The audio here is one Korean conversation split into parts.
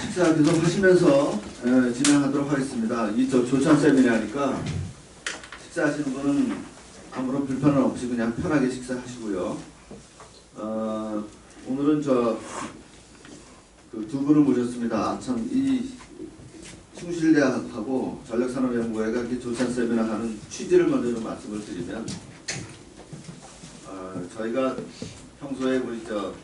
식사 계속 하시면서 진행하도록 하겠습니다. 이 조찬 세미나니까 식사하시는 분은 아무런 불편은 없이 그냥 편하게 식사하시고요. 오늘은 그 두 분을 모셨습니다. 참 이 숭실대학하고 전력산업연구회가 이렇게 조찬 세미나 하는 취지를 먼저 좀 말씀을 드리면, 저희가 평소에 우리 그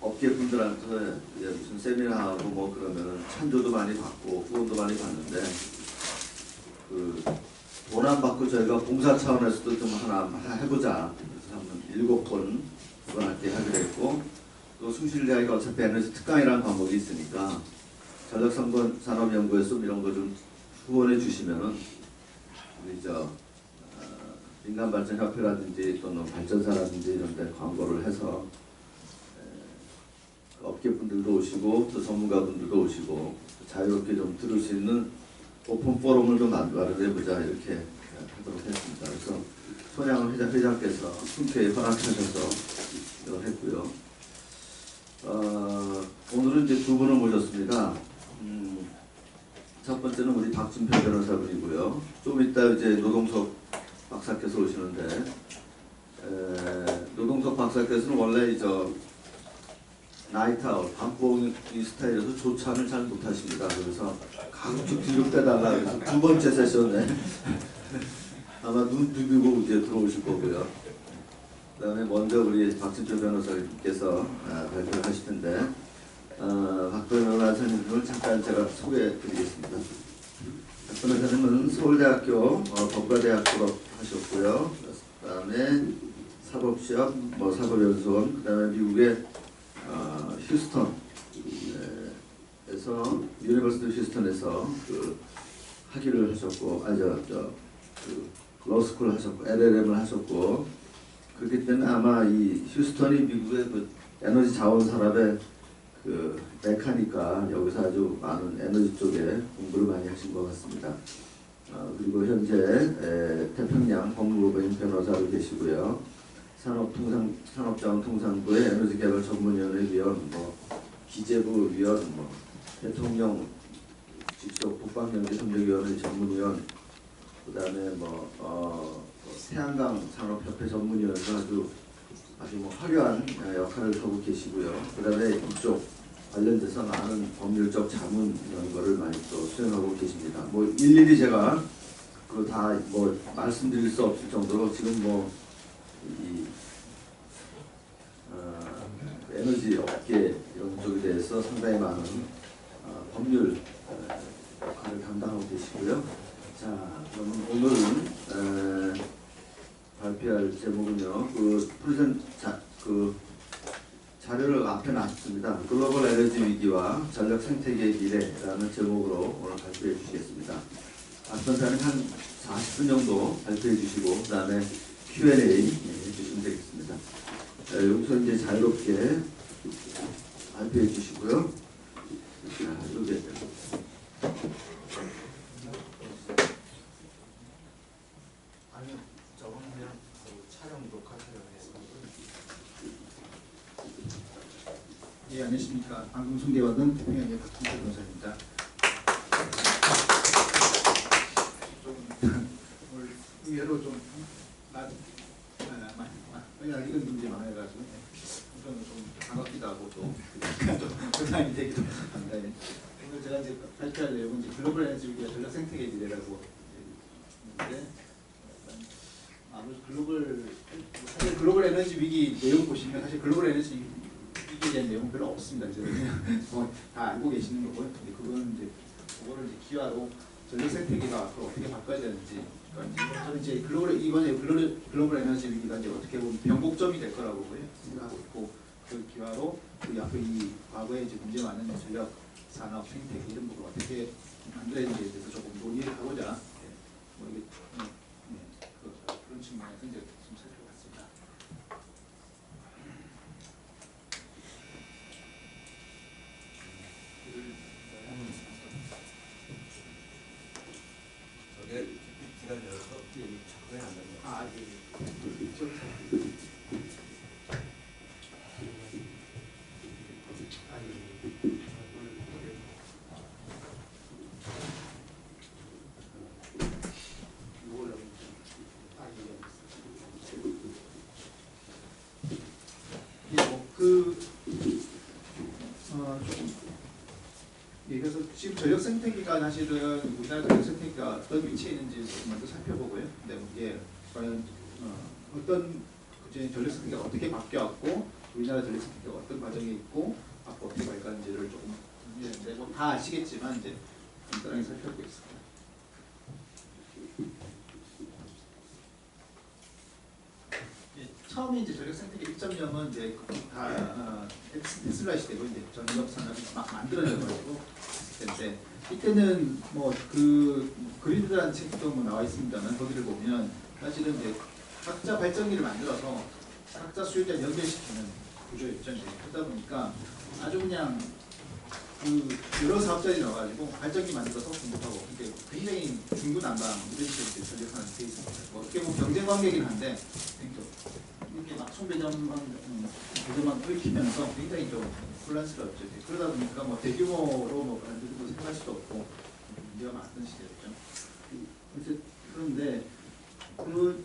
업계 분들한테 무슨 세미나하고 뭐 그러면은 찬조도 많이 받고 후원도 많이 받는데, 그 돈 안 받고 저희가 봉사 차원에서도 좀 하나 해보자. 그래서 한번 7번 그분한테 하기로 했고, 또 숭실대학이 어차피 에너지 특강이라는 과목이 있으니까 전력산업연구에서 이런 거 좀 후원해 주시면은 우리 민간발전협회라든지 또는 발전사라든지 이런 데 광고를 해서 업계분들도 오시고 또 전문가분들도 오시고 자유롭게 좀 들을 수 있는 오픈 포럼을 좀 마련해보자, 이렇게 하도록 했습니다. 그래서 손양훈 회장께서 흔쾌히 허락하셔서 이걸 했고요. 오늘은 이제 두 분을 모셨습니다. 첫 번째는 우리 박준표 변호사분이고요. 좀 이따 이제 노동석 박사께서 오시는데, 노동석 박사께서는 원래 나이트아웃, 밤봉 이 스타일에서 조찬을 잘 못하십니다. 그래서 가급적 뒤로 빼달라 그래서 두 번째 세션에 아마 눈 비비고 이제 들어오실 거고요. 그 다음에 먼저 우리 박준표 변호사님께서 발표를 하실 텐데, 박 변호사님을 잠깐 제가 소개해 드리겠습니다. 박 변호사님은 서울대학교 법과대학 졸업하셨고요. 그 다음에 사법시험, 사법연수원, 그 다음에 미국의 휴스턴에서 유니버시티 휴스턴에서 그 학위를 하셨고, 러스쿨 하셨고, LLM을 하셨고, 그렇기 때문에 아마 이 휴스턴이 미국의 그 에너지 자원 산업의 그 메카니까 여기서 아주 많은 에너지 쪽에 공부를 많이 하신 것 같습니다. 그리고 현재 태평양 법무부인 변호사로 계시고요. 산업자원통상부의 에너지개발 전문위원회 위원, 기재부 위원, 대통령 직속 북방연계협력위원회 전문위원, 그 다음에 태양광 산업협회 전문위원으로 아주 화려한 역할을 하고 계시고요. 그 다음에 이쪽 관련돼서 많은 법률적 자문 이런 거를 많이 또 수행하고 계십니다. 일일이 제가 그거 다 말씀드릴 수 없을 정도로 지금 이 에너지 업계 이런 쪽에 대해서 상당히 많은 법률 역할을 담당하고 계시고요. 자, 그러면 오늘은 발표할 제목은요, 그 자료를 앞에 놨습니다. 글로벌 에너지 위기와 전력 생태계의 미래라는 제목으로 오늘 발표해 주시겠습니다. 앞선사는 한 40분 정도 발표해 주시고, 그 다음에 Q&A 해주시면 되겠습니다. 여기서 이제 자유롭게 발표해 주시고요. 자, 이게 예, 안녕하십니까. 방금 소개받은 태평양의 박준표 변호사입니다. 오늘 의외로 이런 문제 많아가지고 좀 반갑기도 하고 또 부담이 되기도 합니다. 오늘 제가 이제 발표할 내용은 글로벌 에너지 위기와 전력 생태계 미래라고 있는데, 사실 글로벌 에너지 위기 내용 보시면 사실 글로벌 에너지 위기에 대한 내용은 별로 없습니다. 이제 그냥 다 알고 계시는 거고요. 근데 그거를 기화로 전력 생태계가 앞으로 어떻게 바꿔야 되는지, 그러니까 저는 이제 이번에 글로벌 에너지 위기가 이제 어떻게 보면 변곡점이 될 거라고 생각하고 있고, 그 기화로 앞으로 이 과거에 이제 문제 많은 전력 산업 생태계 이런 부분을 어떻게 만들어야 되는지에 대해서 조금 논의를 하고자 그런 측면에서 이제 좀 살펴봤습니다. 저게 기다려서 접근이 안 됩니다. 조금 그래서 지금 전력 생태계가 사실은 우리나라 전력 생태계가 어떤 위치에 있는지 먼저 살펴보고요. 근데 이게 과연 어떤 이제 전력 생태계가 어떻게 바뀌어왔고 우리나라 전력 생태계가 어떤 과정에 있고 앞으로 어떻게 갈 건지를 조금 이제 뭐다 아시겠지만 이제 간단하게 살펴보겠습니다. 처음에 이제 전력 생태계 1.0은 이제 다 엑스플라 시대고 이제 전력 산업이 막 만들어져가지고 했을 텐데 이때는 뭐 그 그리드라는 책도 뭐 나와 있습니다만 거기를 보면 사실은 이제 각자 발전기를 만들어서 각자 수요자 연결시키는 구조였죠. 그러다 보니까 아주 그냥 그 여러 사업자들이 나와가지고 발전기 만들어서 공급하고 이게 굉장히 중구난방 이런 식으로 전력 산업이 돼 있습니다. 뭐 어떻게 보면 경쟁 관계이긴 한데 이렇게 막 배전만 끓이면서 굉장히 좀 혼란스러웠죠. 그러다 보니까 뭐 대규모로 뭐 만들고 생각할 수도 없고 문제가 많았던 시대였죠. 그런데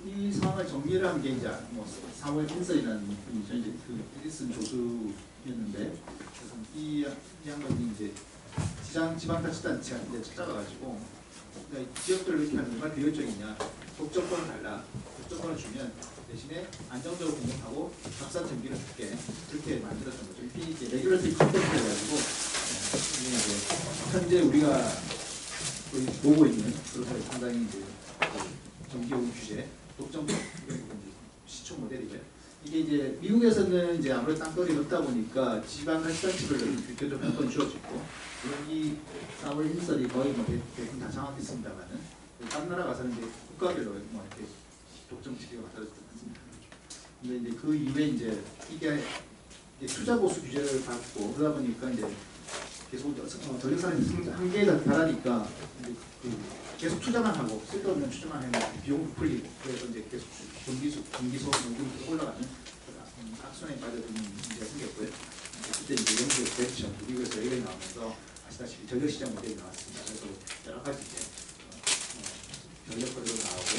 이 상황을 정리를 한 게 이제 뭐 사무엘 핀서이라는 분이죠. 이제 그 에디슨 조수였는데 그래서 이 양반이 이제 지방자치단체가 이제 찾아가가지고 그러니까 지역별로 이렇게 하면 얼마나 비효율적이냐. 독점권을 달라. 독점권을 주면 대신에 안정적으로 공급하고 값싼 전기를 줄게. 그렇게 만들었던 거죠. 이게 레귤러티브 컨텐츠를 해가지고 이게 이제 현재 우리가 거의 보고 있는 그런 상당히 이제 전기요금 규제, 독점권 시초 모델이죠. 이게 이제 미국에서는 이제 아무래도 땅거리 없다 보니까 지방자치단체별로 규제도 몇 번 주어지고 이 사월 인설이 거의 뭐 대부분 다 장악했습니다만은 다른 나라 가서는 이제 국가별로 뭐 이렇게 독점 지기가 만들어졌습니다. 근데 이제 그 이후에 이제 이게 투자 보수 규제를 받고 그러다 보니까 이제 계속 전력사는 한계에 달하니까 계속 투자만 하고 쓸데없는 투자만 하면 비용도 풀리고 그래서 이제 계속 전기소 연금이 올라가는 악순환에 빠져드는 문제가 생겼고요. 그때 이제 연구 됐죠. 미국에서 얘기가 나오면서 아시다시피 전력시장 모델이 나왔습니다. 그래서 여러 가지 이제 전력 거리도 나오고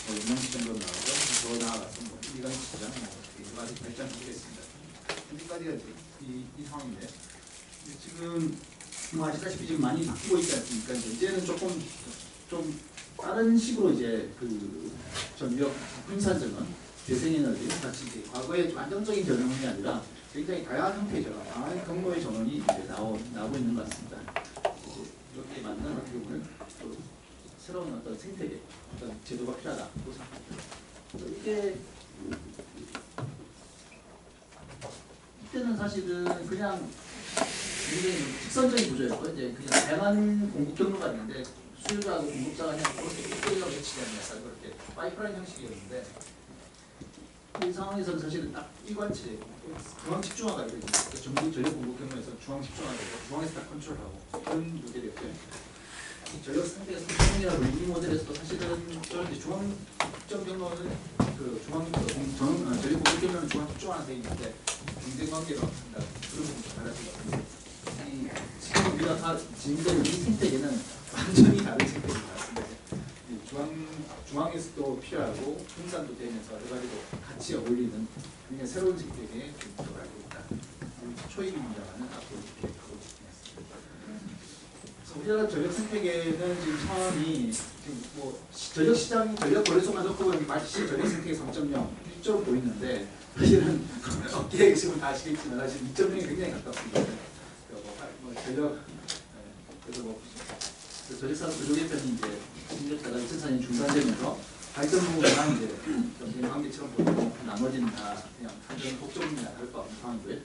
영양시장도 나오고 더 나아가서 뭐 일간시장 여러 가지 발전을 하겠습니다. 여기까지가 이제 이 상황인데 지금 뭐 아시다시피 지금 많이 바뀌고 있지 않습니까? 이제는 조금 좀 다른 식으로 이제 그 전력 분산전원, 재생에너지 같이 이제 과거에 좀 안정적인 전원이 아니라 굉장히 다양한 형태의 전원, 다양한 경로의 전원이 이제 나오고 있는 것 같습니다. 이렇게 만드는 어떻게 보면 또 새로운 어떤 생태계, 어떤 제도가 필요하다고 생각합니다. 이때는 사실은 그냥 굉장히 직선적인 구조였고 이제 그냥 다양한 공급 경로가 있는데 수요자하고 공급자가 그냥 그렇게 끌려 매치되는 약간 그렇게 파이프라인 형식이었는데 이 상황에서는 사실은 딱 일관체 중앙 집중화가 이렇게 전국 전력 공급 경로에서 중앙 집중화가 되고 중앙에서 딱 컨트롤하고 그런 모델이었죠. 전력 상태에서 중앙이나 이 모델에서도 사실은 저런 중앙 집중 경로는 그 전력 공급 경로는 중앙 집중화가 되어 있는데 경쟁 관계가 없습니다. 그런 부분이 달라지거든요. 지금 우리가 다 지금까지 이 생태계는 완전히 다른 생태계인 것 같습니다. 중앙에서도 필요하고 분산도 되면서 여러 가지로 같이 어울리는 굉장히 새로운 생태계에 들어가고 있다. 초입입니다만은 앞으로 이렇게 가고 있습니다. 그래서 우리나라 전력 생태계는 지금 상황이 지금 뭐 전력 시장, 전력 거래소만 놓고 보면 마치 전력 생태계 3.0, 1.0 보이는데 사실은 업계에 계시면 다 아시겠지만 사실 2.0이 굉장히 가깝습니다. 전력 그래서 뭐 전력사업 구조 개편이 이제 생겼다가 2004년 중단되면서 발전 부분만 이제 전쟁 관계처럼 보이고 나머지는 다 그냥 완전 독점이나 다를 거 없는 상황이고요.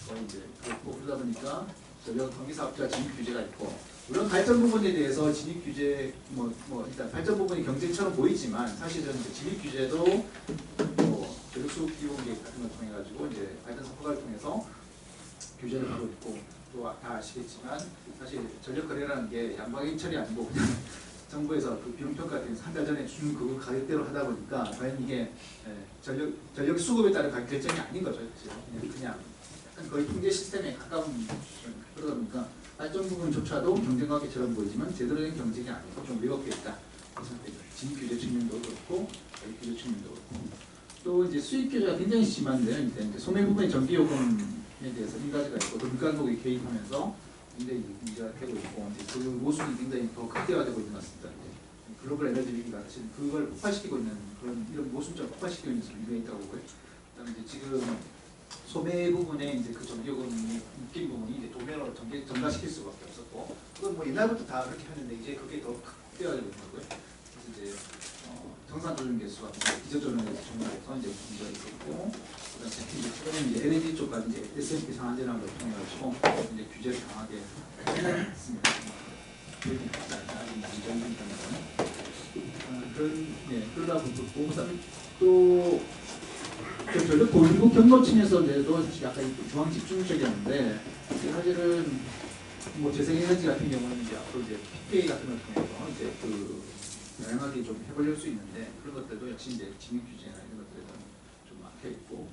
거의 이제 그렇고 그러다 보니까 전력 관계 사업자 진입 규제가 있고 물론 발전 부분에 대해서 진입 규제 뭐 일단 발전 부분이 경쟁처럼 보이지만 사실은 이제 진입 규제도 뭐 전력 수급 비용 계획 같은 걸 통해 가지고 이제 발전소 허가를 통해서 규제를 하고 있고 또 다 아시겠지만 사실 전력 거래라는 게 양방의 인철이 아니고 그냥 정부에서 그 비용 평가 때문에 한 달 전에 준 그 가격대로 하다 보니까 과연 이게 전력 수급에 따른 가격 결정이 아닌 거죠. 그냥 약간 거의 통제 시스템에 가까운 그러다 보니까 발전 부분조차도 경쟁 관계처럼 보이지만 제대로 된 경쟁이 아니고 좀 왜곡돼 있다. 진입 규제 측면도 그렇고 가격 규제 측면도 그렇고 또 이제 수익 규제가 굉장히 심한데요. 이제 소매 부분의 전기요금에 대해서 한 가지가 있고 또 물가격이 개입하면서 굉장히 문제가 되고 있고 이제 그 모순이 굉장히 더 극대화되고 있는 것 같습니다. 이제 글로벌 에너지 위기가 사실 그걸 폭발시키고 있는 그런 이런 모순점을 폭발시키고 있는 측면이 있다고 보고요. 그다음에 이제 지금 소매 부분에 이제 그 전기요금이 묶인 부분이 이제 도면으로 전가시킬 수밖에 없었고 그건 뭐 옛날부터 다 그렇게 하는데 이제 그게 더 극대화되고 있는 거고요. 그래서 이제 정산 조정 개수가 기저 조정 개수 증가해서 이제 문제가 있었고 그다음에 특히 이제 최근에 이제 LNG 쪽까지 이제 S&P 상한제라는 걸 통해 가지고 이제 규제를 강하게 했습니다. 그러다 보고 그다음에 또 전력 보유국 경로층에서 내도 약간 중앙 집중적이었는데 사실은 뭐 재생에너지 같은 경우는 이제 앞으로 이제 PPA 같은 걸 통해서 이제 그 다양하게 좀 해보려고 수 있는데 그런 것들도 역시 이제 진입 규제나 이런 것들은 좀 막혀 있고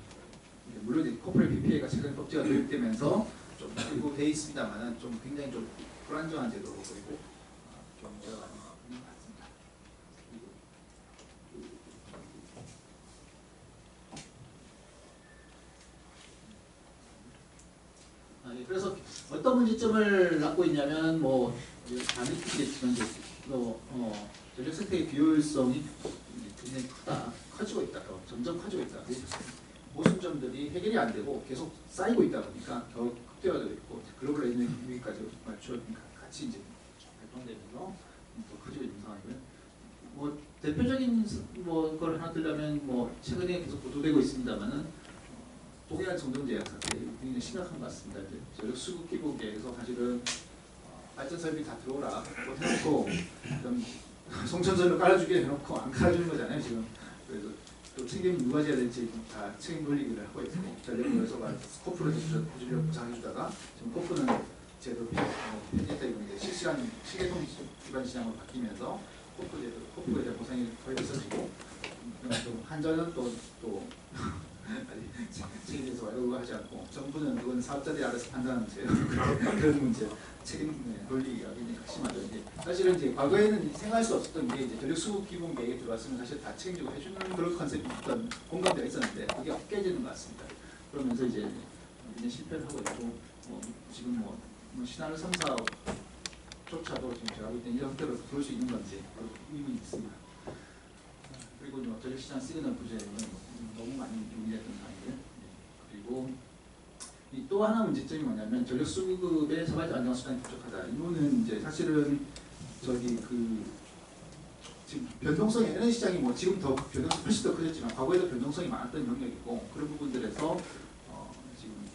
물론 이제 코퍼레 PPA가 최근 법제가 도입되면서 좀 일부 돼 있습니다만은 좀 굉장히 좀 불안정한 제도로 보이고 좀 문제가 많이 있는 것 같습니다. 그래서 어떤 문제점을 낳고 있냐면 뭐 다 느끼겠지만 전력 생태의 비효율성이 굉장히 커지고 있다. 점점 커지고 있다. 모순점들이 해결이 안 되고 계속 쌓이고 있다 보니까 더 극대화되고 있고 글로벌 에너지 위기까지 맞춰 같이 이제 발동되면서 더 커지고 있는 상황이고요. 뭐 대표적인 걸 하나 들려면 뭐 최근에 계속 보도되고 있습니다만은. 동해안 정전제 사태 굉장히 심각한 것 같습니다. 이제 전력 수급 기복에서 사실은 발전 설비 다 들어오라 해놓고 송천전을 깔아주게 해놓고 안 깔아주는 거잖아요 지금. 그래서 또 책임 누가 져야 될지 다 책임 돌리기를 하고 있고 전력부에서가 코프를 해주려고 보상해주다가 지금 코프는 제도 편입 때문에 실시간 시계통 기반 시장으로 바뀌면서 코프에 대한 보상이 거의 없어지고 한전은 또 책임에서 완료가 하지 않고 정부는 그건 사업자들이 알아서 판단하면 돼요. 그런 문제 책임 논리가 굉장히 심하죠. 이제 사실은 이제 과거에는 생각할 수 없었던 게 이제 전력 수급 기본 계획에 들어왔으면 사실 다 책임지고 해주는 그런 컨셉이 있던 공감대가 있었는데 그게 깨지는 것 같습니다. 그러면서 이제 실패를 하고 있고 지금 신한울 3사업조차도 지금 제가 볼 때 이런 형태로 들어올 수 있는 건지 의문이 있습니다. 그리고 전력시장 시그널 부재는 너무 많이 용이했던 상황이고요. 그리고 또 하나 문제점이 뭐냐면 전력 수급의 자발적 안정화 수단이 부족하다. 이거는 이제 사실은 지금 변동성이 에너지 시장이 지금 더 변동성이 훨씬 더 커졌지만 과거에도 변동성이 많았던 영역이고 그런 부분들에서 지금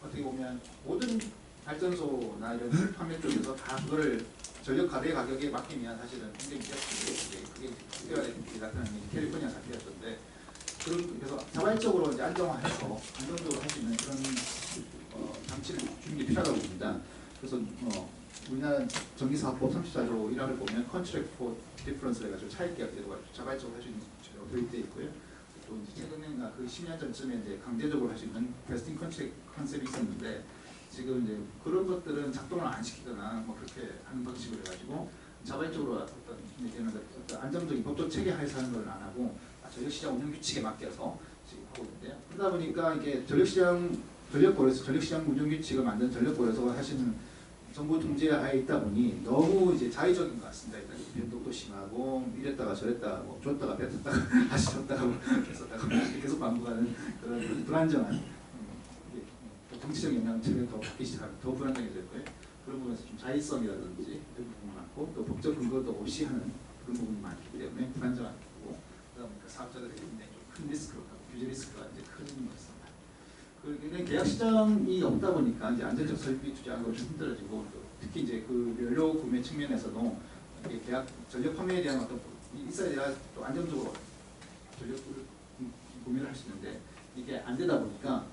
어떻게 보면 모든 발전소나 이런 판매 쪽에서 다 그거를 전력 가대 가격에 맡기면 사실은 굉장히 문제가 크게 그게 나타나는 게 캘리포니아 사태였던데 그래서 자발적으로 이제 안정화해서 안정적으로 할 수 있는 그런 장치를 주는 게 필요하다고 봅니다. 그래서 우리나라 전기사업법 34조 1항을 보면 컨트랙트 포 디퍼런스를 해가지고 차익계약 제도가 자발적으로 할 수 있는 제도가 도입되어 있고요. 또 최근에 그 10년 전쯤에 이제 강제적으로 할 수 있는 베스팅 컨트랙트 컨셉이 있었는데 지금 이제 그런 것들은 작동을 안 시키거나 그렇게 하는 방식으로 해가지고 자발적으로 어떤 안정적인 법적 체계 하에서 하는 걸 안 하고 전력시장 운영 규칙에 맡겨서 지금 하고 있는데요. 그러다 보니까 이게 전력시장 운영 규칙을 만든 전력부에서 하시는 정부 통제하에 있다 보니 너무 이제 자의적인 것 같습니다. 일단 변동도 심하고 이랬다가 저랬다가 줬다가 뱉었다가 다시 줬다가 뺐었다가 계속 반복하는 그런 불안정한 정치적 영향을 더 받기 시작하면 더 불안정해질 거예요. 그런 부분에서 좀 자의성이라든지 이런 부분이 많고 또 법적 근거도 없이 하는 그런 부분이 많기 때문에 불안정한 거고 그러다 보니까 사업자들에게 굉장히 좀 큰 리스크가 규제 리스크가 이제 큰 것입니다. 그런데 계약 시장이 없다 보니까 이제 안전적 설비 투자하는 거 좀 힘들어지고 특히 이제 그 연료 구매 측면에서도 계약 전력 판매에 대한 어떤 있어야 돼야 또 안정적으로 전력을 구매를 할 수 있는데 이게 안 되다 보니까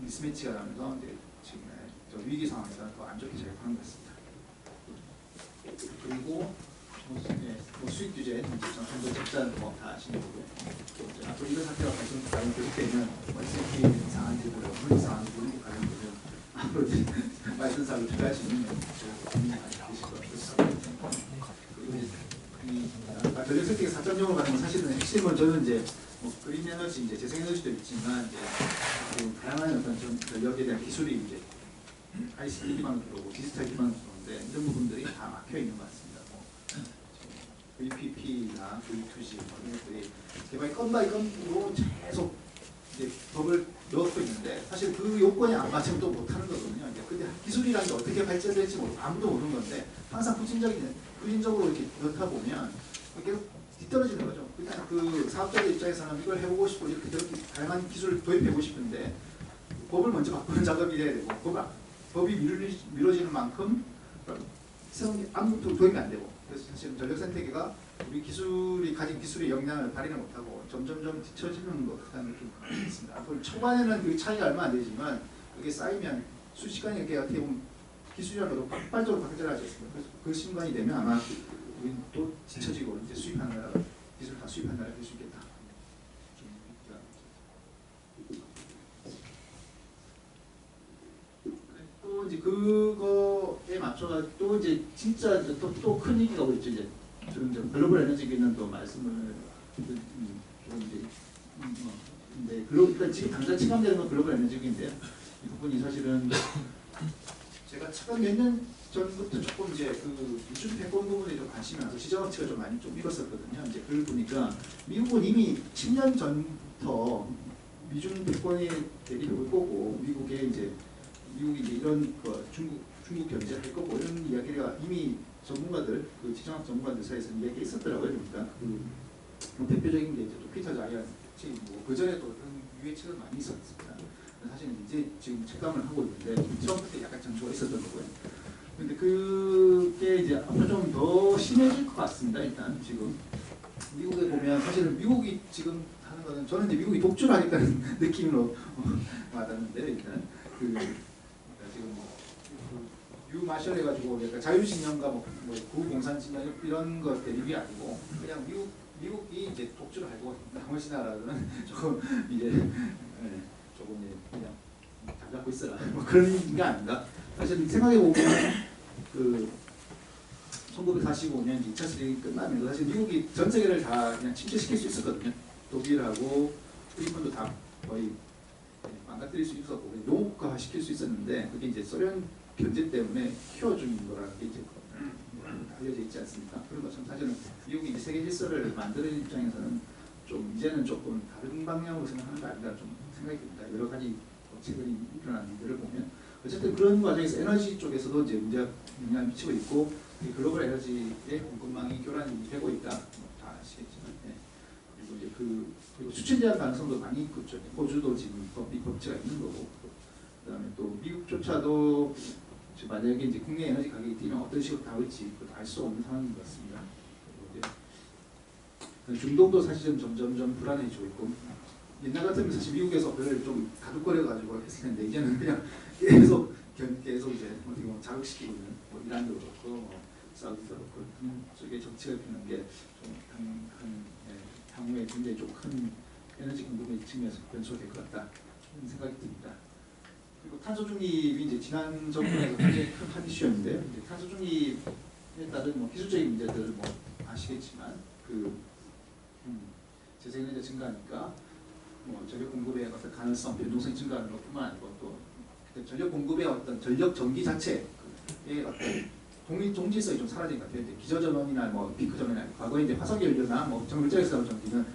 미스매치가 나면서 이제 지금 위기 상황에서 더 안 좋게 작용하는 것 같습니다. 그리고 수익 규제, 정도 적자는 다 아시는 거고요. 앞으로 이런 사태가 계속 되면 S&P 상한제도로 물리 상한제도로 관련되면 앞으로 말씀사로 투자할 수 있는 고민이 많이 되실 것 같습니다. 그리고 전력 세팅의 4.0으로 가는 건 사실은 핵심은 저는 이제 뭐 그린 에너지, 이제 재생 에너지도 있지만 이제 그 다양한 어떤 전력에 대한 기술이 이제 ICT 기반으로 들어오고 디지털 기반으로 들어오는데 이런 부분들이 다 막혀 있는 것 같습니다. 뭐 VPP나 V2G 이런 것들이 개발 건 바이 건으로 계속 이제 법을 넣고 있는데 사실 그 요건이 안 맞으면 또 못하는 거거든요. 근데 기술이라는 게 어떻게 발전될지 아무도 모르는 건데 항상 후진적으로 이렇게 넣다 보면 계속 뒤떨어지는 거죠. 일단 그 사업자들 입장에서는 이걸 해보고 싶고 이렇게 다양한 기술을 도입해보고 싶은데 법을 먼저 바꾸는 작업이 돼야 되고 법이 미뤄지는 만큼 아무것도 도입이 안 되고 그래서 사실 전력선택기가 우리 기술이 가진 기술의 역량을 발휘를 못하고 점점점 뒤처지는 것 같다는 느낌이 있습니다. 앞으로 초반에는 그 차이가 얼마 안 되지만 그게 쌓이면 순식간에 이렇게 어떻게 보면 기술이라도 폭발적으로 발전하지 않습니까? 그래서 그 순간이 되면 아마 우리 또 뒤처지고 이제 수입하는 나라가 기술 다 수입하는 나라가 될 수 있겠다. 또 이제 그거에 맞춰가 또 이제 진짜 또 큰 얘기가 오겠죠. 이제 지금 글로벌 에너지기는 또 말씀을 좀 이제 근데 일단 지금 당장 체감되는 건 글로벌 에너지기인데요. 이 부분이 사실은 제가 최근 몇 년 전부터 조금 이제 그 미중 패권 부분에 좀 관심이 많아서 시장어치가 좀 많이 좀 읽었었거든요. 이제 그걸 보니까 미국은 이미 10년 전부터 미중 패권이 대립을 올 거고 미국이 이제 이런 중국 견제할 거고 이런 이야기가 이미 전문가들 그 지정학 전문가들 사이에서 이야기 있었더라고요. 그러니까 대표적인 게 이제 또 피터 자이언 책, 그 전에도 그런 유해 책을 많이 있었습니다. 사실 이제 지금 책감을 하고 있는데 처음부터 약간 전조가 있었던 거고요. 근데 그게 이제 앞으로 좀 더 심해질 것 같습니다. 일단 지금 미국에 보면 사실은 미국이 지금 하는 거는 저는 이제 미국이 독주를 하니까는 느낌으로 와닿는데 일단 지금 유 마셜 해가지고 약간 자유신념과 구공산주의 이런 것 대립이 아니고 그냥 미국이 이제 독주를 하고 나머지 나라들은 조금 이제 조금 이제 그냥 잘 잡고 있어라 뭐 그런 게 아닌가. 사실 생각해 보면 그 1945년 2차 세계대전이 끝나면 사실 미국이 전 세계를 다 그냥 침체시킬 수 있었거든요. 독일하고 일본도 다 거의 망가뜨릴 수 있었고 노국화 시킬 수 있었는데 그게 이제 소련 견제 때문에 키워준 거라는 게 이제 알려져 있지 않습니까? 그런 것처럼 사실은 미국이 이제 세계 질서를 만드는 입장에서는 좀 이제는 조금 다른 방향으로 생각하는 거 아닌가 좀 생각이 듭니다. 여러 가지 최근에 일어난 일들을 보면 어쨌든 그런 과정에서 에너지 쪽에서도 이제 영향을 미치고 있고 글로벌 에너지의 공급망이 교란이 되고 있다. 다 아시겠지만 그리고 이제 그리고 수출 제한 가능성도 많이 있고 호주도 지금 법치가 있는 거고 그다음에 또 미국조차도 만약에 이제 국내 에너지 가격이 뛰면 어떤 식으로 다를지 알 수 없는 상황인 것 같습니다. 그리고 중동도 사실 점점점 불안해지고 있고 옛날 같으면 사실 미국에서 그걸 좀 가득거려가지고 했을 텐데 이제는 그냥 계속 이제 어떻게 보면 자극시키고 있는 이란도 그렇고 사우디도 그렇고 쪽에 정치가 피는 게 좀 향후에 굉장히 좀 큰 에너지 공급의 측면에서 변수가 될 것 같다 그런 생각이 듭니다. 그리고 탄소 중립이 이제 지난 정부에서 굉장히 큰 한 이슈였는데요. 이제 탄소 중립에 따른 기술적인 문제들 아시겠지만 재생에너지 증가하니까 전력 공급의 어떤 가능성, 변동성이 증가하는 것뿐만 아니고 또 전력 공급의 어떤 전력 전기 자체의 어떤 동질성이 좀 사라진 것 같아요. 기저전원이나 피크 전원이나 과거에 이제 화석 연료나 정글자에서 나온 전기는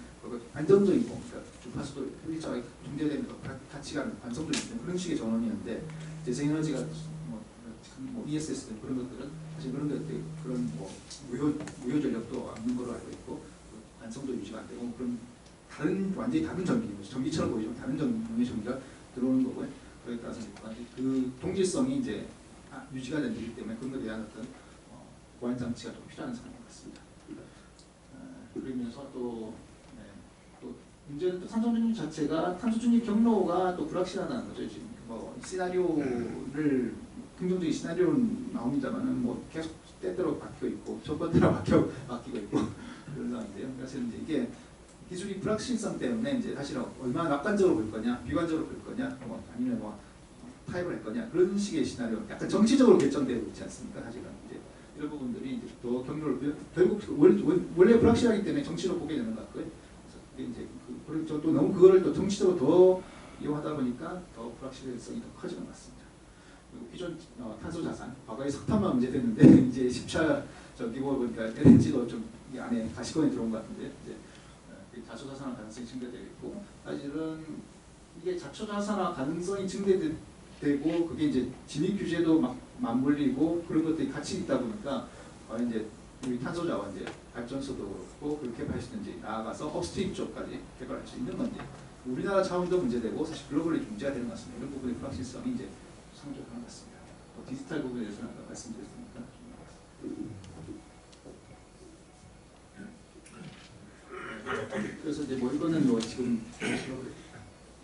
안정적이고 그러니까 주파수도 일정하게 정제되면서 같이 가는 관성도 있는 그런 식의 전원이었는데 재생에너지가 ESS 등 그런 것들은 사실 그런 것들 그런 무효 전력도 없는 걸로 알고 있고 관성도 유지가 안 되고 그런 완전히 다른 전기처럼 보이지만 다른 종류의 전기가 들어오는 거고요. 그에 따라서 그 동질성이 이제 유지가 되기 때문에 그런 것에 대한 어떤 보안 장치가 좀 필요한 상황인 것 같습니다. 그러면서 또 문제는 또 탄소 중립 자체가 탄소 중립 경로가 또 불확실하다는 거죠. 지금 시나리오를 긍정적인 시나리오는 나옵니다만은 계속 때때로 바뀌고 있고 첫 번째로 바뀌고 있고 그런 상황인데요. 그래서 이제 이게 기술이 불확실성 때문에 이제 사실 얼마나 낙관적으로 볼 거냐, 비관적으로 볼 거냐, 아니면 타협을 할 거냐 그런 식의 시나리오, 약간 정치적으로 결정되고 있지 않습니까? 사실은 이제 이런 부분들이 이제 더 경로를 결국 원래 불확실하기 때문에 정치로 보게 되는 것 같고요. 그래서 이제 그런 또 너무 그거를 또 정치적으로 더 이용하다 보니까 더 불확실성이 더 커지는 것 같습니다. 그리고 기존 탄소 자산, 과거에 석탄만 문제됐는데 이제 10차 전기고 보니까 LNG도 좀 이 안에 가시권에 들어온 것 같은데 이제 자초 자산화 가능성이 증대되고 있고 사실은 이게 자초 자산화 가능성이 증대되고 그게 이제 진입 규제도 막 맞물리고 그런 것들이 같이 있다 보니까 이제 우리 탄소 자원제 발전소도 그렇고 그렇게 개발할 수 있는지 나아가서 업스트림 쪽까지 개발할 수 있는 건지 우리나라 차원도 문제되고 사실 글로벌리 문제가 되는 것 같습니다. 이런 부분의 불확실성이 이제 상존하는 것 같습니다. 디지털 부분에 대해서는 아까 말씀드렸으니까. 그래서 이제 뭐 이거는 뭐 지금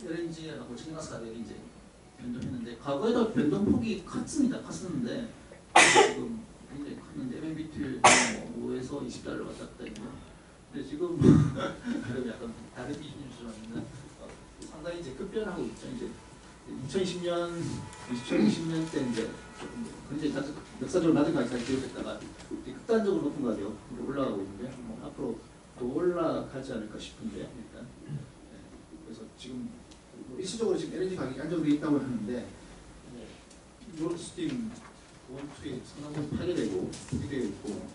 LNG하고 천연가스 가격이 이제 변동했는데 과거에도 변동폭이 컸었는데 지금 굉장히 컸는데 MMBTU 5에서 20달러 왔다 갔다 했고요. 근데 지금 약간 다른 기준일 수는 있는 상당히 이제 급변하고 있죠. 이제 2020년 때 이제 굉장히 역사적으로 낮은 가격까지 기록했다가 극단적으로 높은 가격 올라가고 있는데 뭐 앞으로 더 올라가지 않을까 싶은데 일단 그래서 지금 일시적으로 지금 LNG 가격이 안정되어 있다고 하는데 노르스트림 원투에 상당 부분 파괴되고 되어 있고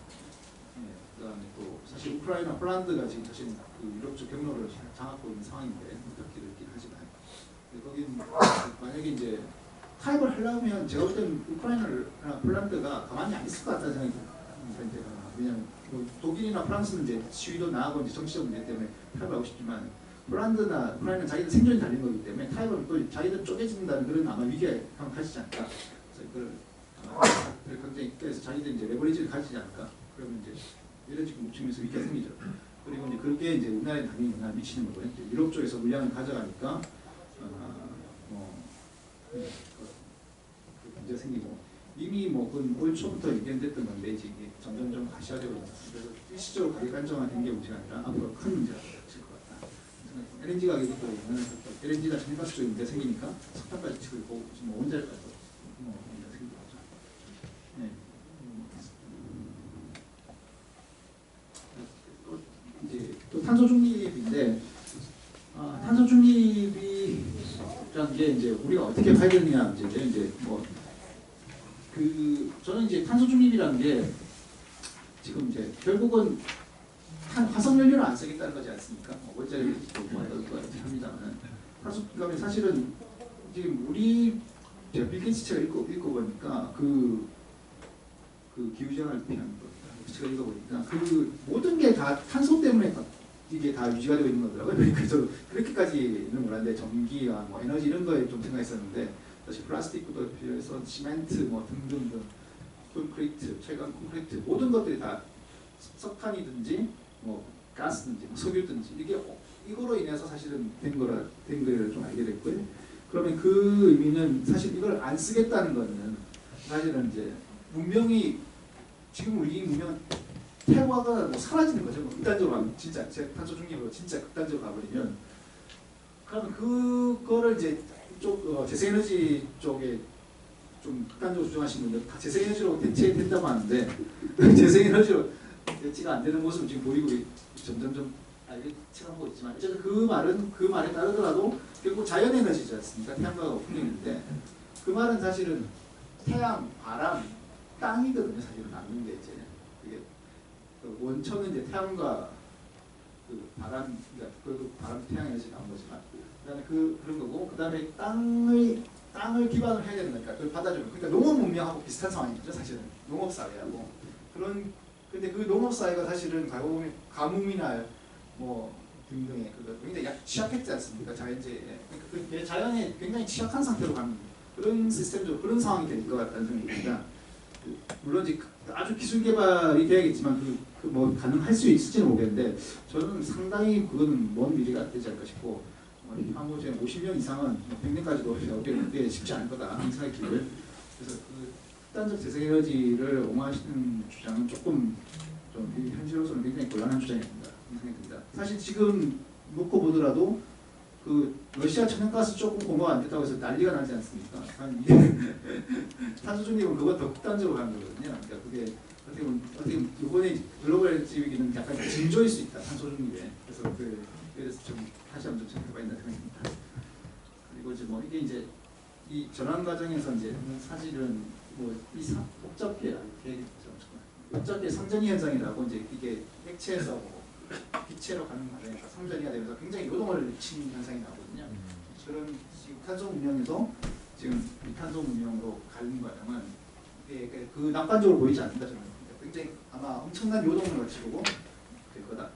그다음에 또 사실 우크라이나 폴란드가 지금 사실 그 유럽 쪽 경로를 장악하고 있는 상황인데 어떻게 됐긴 하지만 거기는 만약에 이제 타협을 하려면 제가 볼 때는 우크라이나나 폴란드가 가만히 안 있을 것 같다는 생각이 듭니다. 왜냐하면 뭐 독일이나 프랑스는 이제 시위도 나하고 이제 정치적 문제 때문에 타협을 하고 싶지만 폴란드나 우크라이나는 자기들 생존이 달린 거기 때문에 타협을 또 자기들 쪼개진다는 그런 아마 위기에 한번 가지지 않을까. 그래서 이걸 굉장히 그래서 자기들 이제 레버리지를 가지지 않을까. 그러면 이제 이런 식으로 묵히면서 위기가 생기죠. 그리고 이제 그렇게 이제 우리나라에 당연히 영향을 미치는 거고요. 유럽 쪽에서 물량을 가져가니까 문제가 생기고 이미 올 초부터 의견됐던 건데 이제 이게 점점 가시화되고 있는 그래서 일시적으로 가격 안정화된 게 문제가 아니라 앞으로 큰 문제가 될 것 같다. LNG 가격이 또 LNG나 천연가스 쪽에 문제가 생기니까 석탄까지 치고 있고 지금 원자력까지 문제가 생기고 있죠. 네. 또 탄소 중립인데 탄소 중립이라는 게 이제 우리가 어떻게 봐야 되느냐 문제인데 이제 저는 이제 탄소 중립이라는 게 지금 이제 결국은 화석 연료를 안 쓰겠다는 거지 않습니까? 원자력도 뭐 이렇게 합니다만 그러니까 사실은 지금 제가 빌 게이츠 책을 읽어보니까 그 기후정을 위한 책을 읽어보니까 그 모든 게 다 탄소 때문에 이게 다 유지가 되고 있는 거더라고요. 그러니까 저도 그렇게까지는 몰랐는데 전기와 뭐 에너지 이런 거에 좀 생각했었는데 사실 플라스틱부터 비해서 시멘트 등등등 콘크리트, 철강 콘크리트 모든 것들이 다 석탄이든지 가스든지 석유든지 이거로 인해서 사실은 된 거를 좀 알게 됐고요. 그러면 그 의미는 사실 이걸 안 쓰겠다는 거는 사실은 이제 문명이 지금 우리 문명 태화가 사라지는 거죠. 극단적으로 하면 진짜 탄소 중립으로 진짜 극단적으로 가버리면 그러면 그거를 이제 이쪽 재생에너지 쪽에 좀 극단적으로 주장하시는 분들 다 재생에너지로 대체된다고 하는데 재생에너지로 대체가 안 되는 모습을 지금 보이고 점점점 체감하고 있지만 어쨌든 그 말에 따르더라도 결국 자연에너지지 않습니까? 태양광과 풍력인데 그 말은 사실은 태양, 바람, 땅이거든요. 사실은 남는 게 이제 그게 원천은 이제 태양과 바람, 그러니까 바람, 태양 에너지 나온 거지만 그다음에 그런 거고 그다음에 땅을 기반으로 해야 되는 거니까 그걸 받아주는 그러니까 농업 문명하고 비슷한 상황이죠. 사실은 농업 사회하고 근데 그 농업 사회가 사실은 가뭄이나 등등의 굉장히 취약했지 않습니까? 자연재해에. 그러니까 그 자연에 굉장히 취약한 상태로 가는 그런 시스템적으로 그런 상황이 될 것 같다는 생각이 듭니다. 물론 이제 아주 기술 개발이 돼야겠지만 가능할 수 있을지는 모르겠는데 저는 상당히 그거는 먼 미래가 되지 않을까 싶고 향후 50년 이상은 100년까지도 그게 쉽지 않을 거다 하는 생각이 들고요. 그래서 극단적 재생에너지를 옹호하시는 주장은 조금 좀 현실로서는 굉장히 곤란한 주장입니다. 생각이 듭니다. 사실 지금 놓고 보더라도 러시아 천연가스 조금 공급 안 됐다고 해서 난리가 나지 않습니까? 탄소 중립은 그거 더 극단적으로 가는 거거든요. 그러니까 그게 어떻게 보면 이번에 글로벌 지위기는 약간 징조일 수 있다. 탄소 중립에. 그래서 그래서 좀 다시 한번 생각해봐야 된다 생각합니다. 그리고 이제 뭐 이게 이제 이 전환 과정에서 이제 사실은 뭐이 복잡계 상전이 현상이라고 이제 이게 액체에서 뭐 기체로 가는 과정에서 상전이가 되면서 굉장히 요동을 미치는 현상이 나오거든요. 그런 지금 탄소 문명에서 지금 미탄소 문명으로 가는 과정은 이게 그 낙관적으로 보이지 않는다 저는. 굉장히 아마 엄청난 요동을 거치고 될 거다.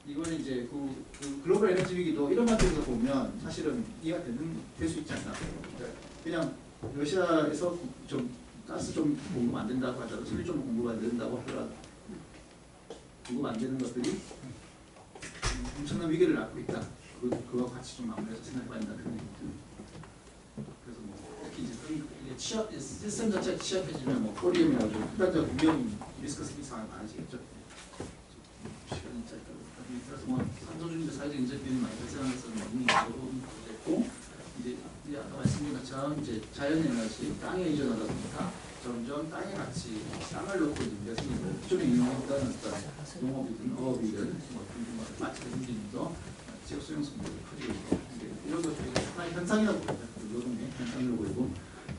이거는 이제 그 글로벌 에너지 위기도 이런 관점에서 보면 사실은 이해가 될 수 있지 않나. 그냥 러시아에서 좀 가스 좀 공급 안 된다고 하더라도 석유 좀 공급 안 된다고 하더라도 공급 안 되는 것들이 엄청난 위기를 낳고 있다. 그와 같이 좀 마무리해서 생각해봐야 된다. 그래서 뭐 특히 이제 취업 시스템 자체가 취약해지면 뭐 코리움이나 좀 극단적 위험 리스크 상황이 많아지겠죠. 시간이 짧다. 그래서 뭐 산소중립 사회적 인재비용이 많이 발생하면서 이미 됐고 이제 아까 말씀드린 것처럼 이제 자연에너지 땅에 의존하다 보니까 점점 땅의 가치 땅을 놓고 있는데 기존에 이용했던 어떤 농업이든 어업이든 마트의 힘들면서 지역 수용성들이 커지고 있고 이런 것들이 하나의 현상이라고 보입니다. 노동의 현상으로 보이고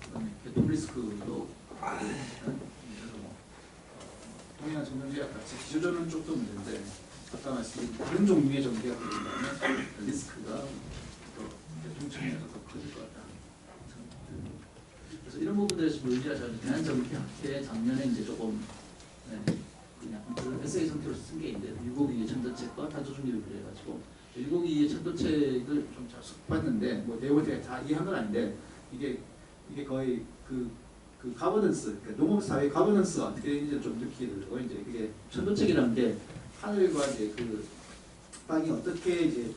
그다음에 개동 리스크도 그래서 뭐 동해안 정전제약 같이 기조적인 쪽도 문제인데 아까 말씀드린 다른 종류의 전기가 되면 리스크가 더 개동 측면에서 더 커질 것 같다. 그래서 이런 부분들에서 물리가 저는 대한전기학회 작년에 이제 조금 그냥 그런 에세이 형태로 쓴 게 있는데 일곡이의 천도책과 탄소중립을 그려가지고 일곡이의 천도책을 좀 잘 봤는데 뭐 내용을 다 이해한 건 아닌데 이게 거의 그 가버넌스 그러니까 농업 사회 가버넌스가 어떻게 되는지 좀 느끼게 되고 이제 그게 천도책이라는 게 하늘과 이제 그 땅이 어떻게 이제